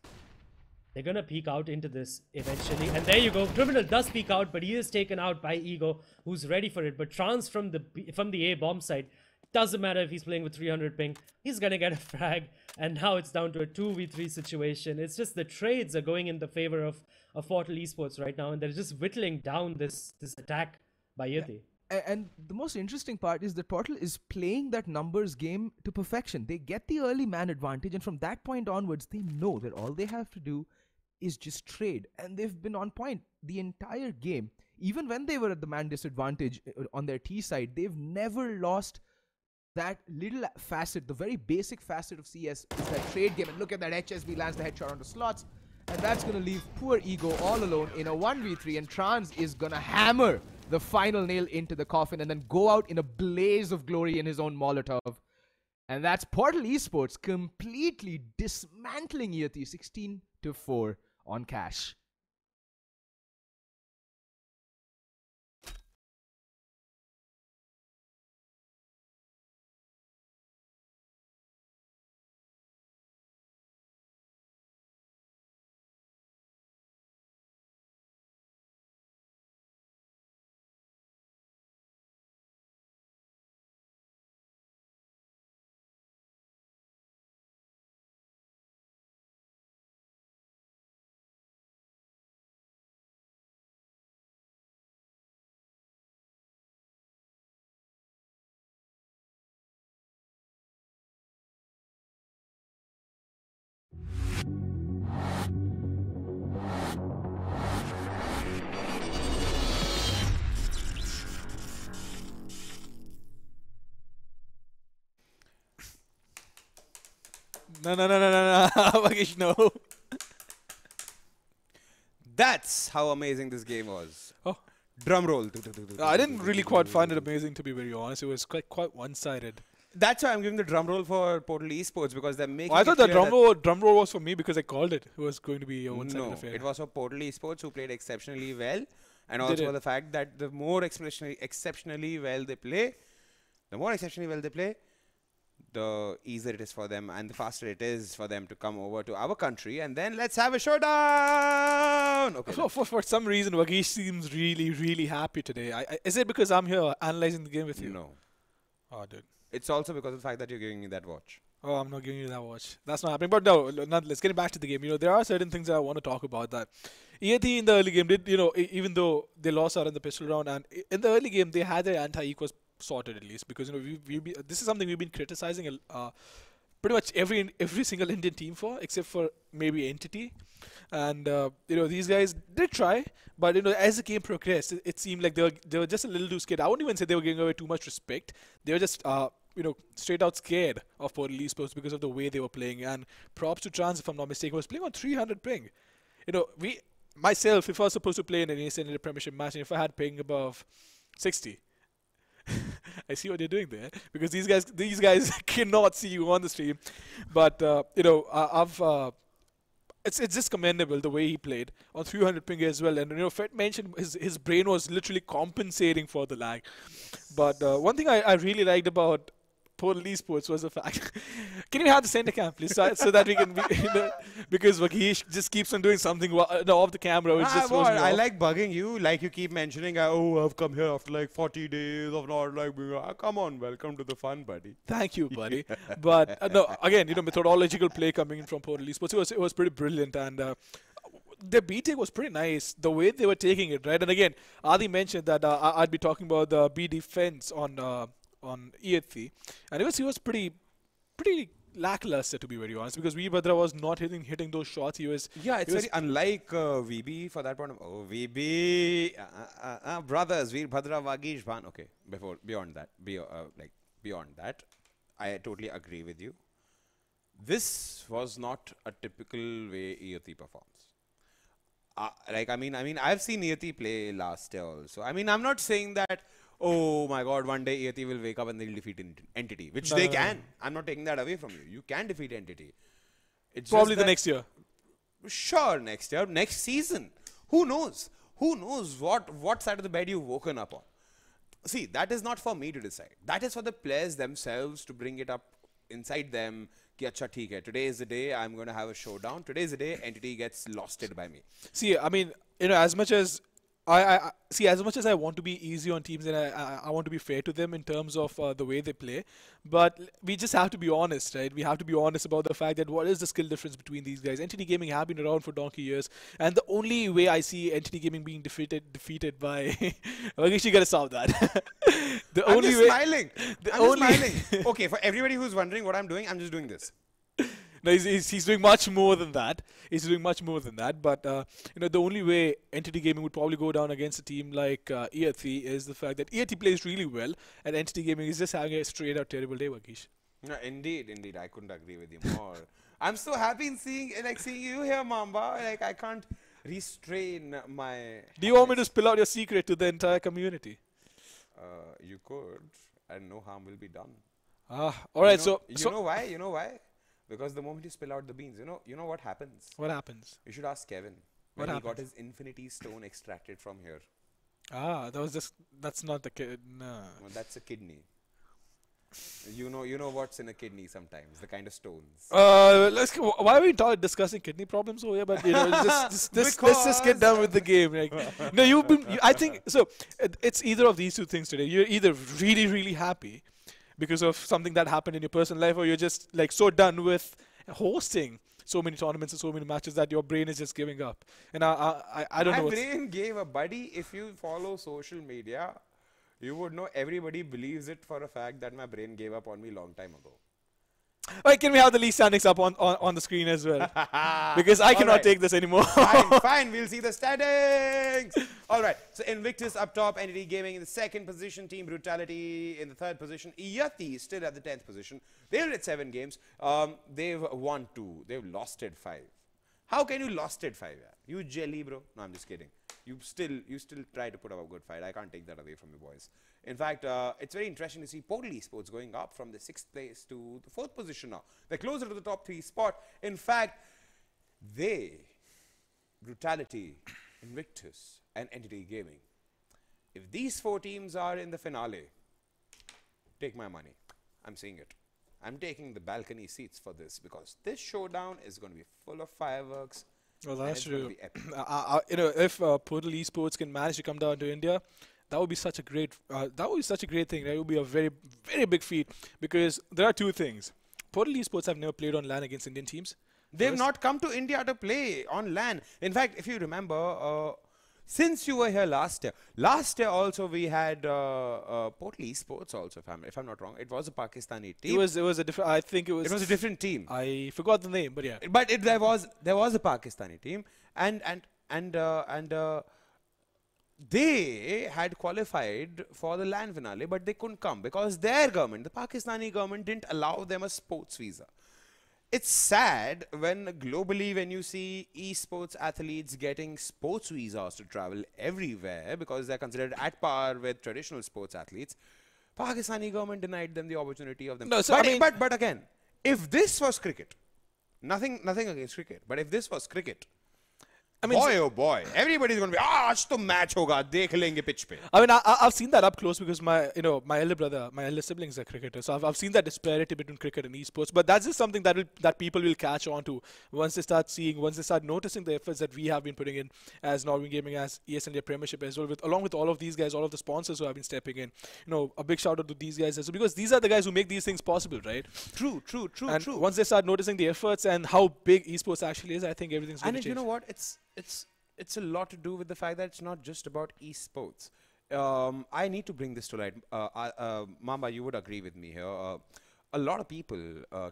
they're gonna peek out into this eventually, and there you go. Criminal does peek out, but he is taken out by Ego, who's ready for it. But Trans from the A bomb side, doesn't matter if he's playing with 300 ping, he's gonna get a frag, and now it's down to a 2v3 situation. It's just the trades are going in the favor of Portal Esports right now, and they're just whittling down this attack by Iyati. And the most interesting part is that Portal is playing that numbers game to perfection. They get the early man advantage, and from that point onwards, they know that all they have to do is just trade. And they've been on point the entire game. Even when they were at the man disadvantage on their T side, they've never lost that little facet, the very basic facet of CS is that trade game. And look at that, HSB lands the headshot onto slots, and that's going to leave poor Ego all alone in a 1v3, and Trans is going to hammer the final nail into the coffin and then go out in a blaze of glory in his own Molotov. And that's Portal Esports completely dismantling Iyati 16-4 on Cash. No, no, no, no, no, no. Vagish, no. That's how amazing this game was. Oh. Drum roll. I didn't really quite find it amazing, to be very honest. It was quite one-sided. That's why I'm giving the drum roll for Portal Esports, because they're making. I thought it the clear drum roll was for me because I called it. It was going to be a one-sided No, affair. it was for Portal Esports, who played exceptionally well, and Did also it? for the fact that the more exceptionally well they play, the easier it is for them, and the faster it is for them to come over to our country, and then let's have a showdown. Okay. For some reason, Vagish seems really, really happy today. Is it because I'm here analyzing the game with you? No, Oh, dude. it's also because of the fact that you're giving me that watch. Oh, I'm not giving you that watch. That's not happening. But no, let's get back to the game. There are certain things I want to talk about. That Iyati in the early game did, even though they lost out in the pistol round, and in the early game they had their anti-equals sorted at least, because this is something we've been criticizing pretty much every single Indian team for, except for maybe Entity. And these guys did try, but as the game progressed, it seemed like they were just a little too scared. I wouldn't even say they were giving away too much respect. They were just straight out scared of Portal Esports because of the way they were playing. And props to Trans, if I'm not mistaken, was playing on 300 ping. Myself, if I was supposed to play in an ESL in a Premiership match, and if I had ping above 60. I see what you're doing there, because these guys cannot see you on the stream, but it's just commendable the way he played on 300 ping as well. And Fred mentioned his brain was literally compensating for the lag. But one thing I really liked about Portal Esports was the fact. Can you have the center cam, please, so that we can be, because Vagish just keeps on doing something off the camera, which just throws me I off. like bugging you, like you keep mentioning. I've come here after like 40 days of not like being. Come on, welcome to the fun, buddy. Thank you, buddy. But no, again, methodological play coming in from Portal Esports, it was pretty brilliant, and their B take was pretty nice. The way they were taking it, right? And again, Adi mentioned that I'd be talking about the B defense on Iyati, and he was pretty lackluster, to be very honest, because Veerbhadra was not hitting those shots. It's very unlike VB for that point. VB brothers, Veerbhadra, Vagish, Bhan. Okay, beyond that, I totally agree with you. This was not a typical way Iyati performs. I've seen Iyati play last year also. I'm not saying that. Oh my God, one day Iyati will wake up and they'll defeat Entity, which they can. I'm not taking that away from you. You can defeat Entity. It's probably the next year. Sure, next year, next season. Who knows? Who knows what side of the bed you've woken up on? See, that is not for me to decide. That is for the players themselves to bring it up inside them. Ki acha, theek hai. Today is the day I'm going to have a showdown. Today is the day Entity gets losted by me. See, as much as as much as I want to be easy on teams, and I want to be fair to them in terms of the way they play, but we just have to be honest, right? We have to be honest about the fact that what is the skill difference between these guys. Entity Gaming have been around for donkey years, and the only way I see Entity Gaming being defeated by Vagish, you gotta solve that. I'm just smiling. Okay, for everybody who's wondering what I'm doing, I'm just doing this. No, he's doing much more than that. He's doing much more than that. But the only way Entity Gaming would probably go down against a team like Iyati is the fact that Iyati plays really well, and Entity Gaming is just having a straight out terrible day, Vagish. No, indeed, I couldn't agree with you more. I'm so happy in seeing you here, Mamba. I can't restrain my. Do you want me to spill out your secret to the entire community? You could, and no harm will be done. All right. You know why? You know why? Because the moment you spill out the beans, you know what happens? What happens? You should ask Kevin. When he got his Infinity Stone extracted from here. That's not the kid. No. No, that's a kidney. You know what's in a kidney sometimes, the kind of stones. Why are we discussing kidney problems over here? But let's just get done with the game. I think so. It's either of these two things today. You're either really, really happy because of something that happened in your personal life, or you're just so done with hosting so many tournaments and so many matches that your brain is just giving up. And I don't know. My brain gave up, buddy. If you follow social media, you would know everybody believes it for a fact that my brain gave up on me long time ago. Wait, can we have the league standings up on the screen as well? Because I cannot take this anymore. Fine, we'll see the standings. All right, so Invictus up top, Entity Gaming in the second position, Team Brutality in the third position, Iyati still at the 10th position. They're at 7 games. They've won 2. They've lost it 5. How can you lost it 5? You jelly, bro. No, I'm just kidding. You still try to put up a good fight. I can't take that away from you boys. In fact, it's very interesting to see Portal Esports going up from the 6th place to the 4th position now. They're closer to the top 3 spot. In fact, Brutality, Invictus, and Entity Gaming, if these 4 teams are in the finale, take my money. I'm saying it. I'm taking the balcony seats for this because this showdown is going to be full of fireworks. Well, that's true. Be If Portal Esports can manage to come down to India, that would be such a great. Thing. That would be a very, very big feat because there are 2 things. Portal Esports have never played on LAN against Indian teams. They've not come to India to play on LAN. In fact, if you remember, since you were here last year also we had Portal Esports also, if I'm not wrong. It was a Pakistani team. It was a different. I think it was. It was a different team. I forgot the name, but yeah. But there was a Pakistani team, and they had qualified for the LAN finale, but they couldn't come because their government, the Pakistani government, didn't allow them a sports visa. It's sad when globally when you see esports athletes getting sports visas to travel everywhere because they're considered at par with traditional sports athletes. Pakistani government denied them the opportunity of them. No, so but again, if this was cricket, nothing against cricket, but if this was cricket, I mean, boy, oh boy, everybody's going to be, आज तो match होगा, देख लेंगे pitch पे. I mean, I've seen that up close because my elder siblings are cricketers. So I've seen that disparity between cricket and esports. But that's just something that people will catch on to once they start noticing the efforts that we have been putting in as Norwegian Gaming, as ESL Premiership as well, along with all of these guys, all of the sponsors who have been stepping in. A big shout out to these guys as well because these are the guys who make these things possible, right? True. And once they start noticing the efforts and how big esports actually is, I think everything's going to change. And you know what? It's a lot to do with the fact that it's not just about esports. I need to bring this to light. Mamba, you would agree with me here. A lot of people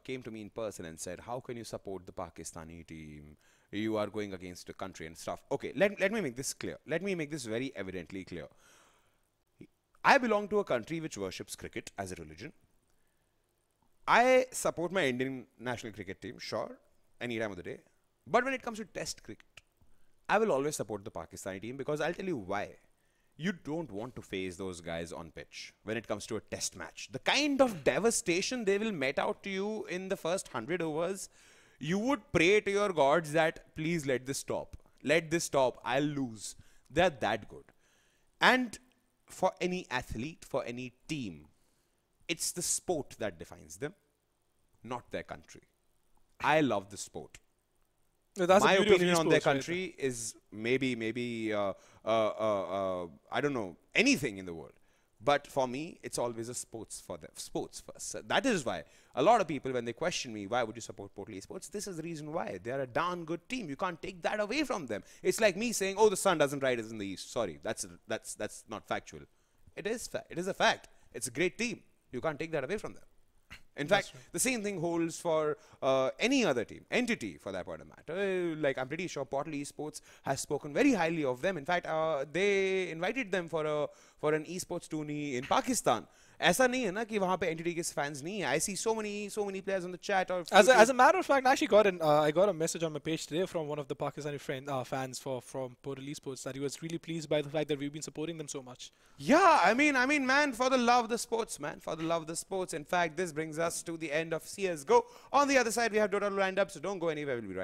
came to me in person and said, how can you support the Pakistani team? You are going against the country and stuff. Okay, let me make this clear. Let me make this very evidently clear. I belong to a country which worships cricket as a religion. I support my Indian national cricket team, sure, any time of the day. But when it comes to test cricket, I will always support the Pakistani team because I'll tell you why. You don't want to face those guys on pitch when it comes to a test match. The kind of devastation they will met out to you in the first 100 overs, you would pray to your gods that please let this stop. Let this stop. I'll lose. They're that good. And for any athlete, for any team, it's the sport that defines them, not their country. I love the sport. No, that's my the beauty of opinion on their esports, right? country is maybe I don't know, anything in the world. But for me, it's always a sports for them. Sports first. So that is why a lot of people, when they question me, why would you support Portal Esports? This is the reason why. They are a darn good team. You can't take that away from them. It's like me saying, oh, the sun doesn't rise in the east. Sorry, that's not factual. It is a fact. It's a great team. You can't take that away from them. In fact, the same thing holds for any other team, entity for that part of the matter. Like, I'm pretty sure Portal Esports has spoken very highly of them. In fact, they invited them for an esports tourney in Pakistan. ऐसा नहीं है ना कि वहाँ पे entity के fans नहीं है. I see so many players on the chat. Or as a matter of fact, I actually I got a message on my page today from one of the Pakistani fans from Portal Esports that he was really pleased by the fact that we've been supporting them so much. Yeah, I mean, man, for the love of the sports, man, for the love of the sports. In fact, this brings us to the end of CS:GO. On the other side, we have Dota lined up, so don't go anywhere. We'll be right back.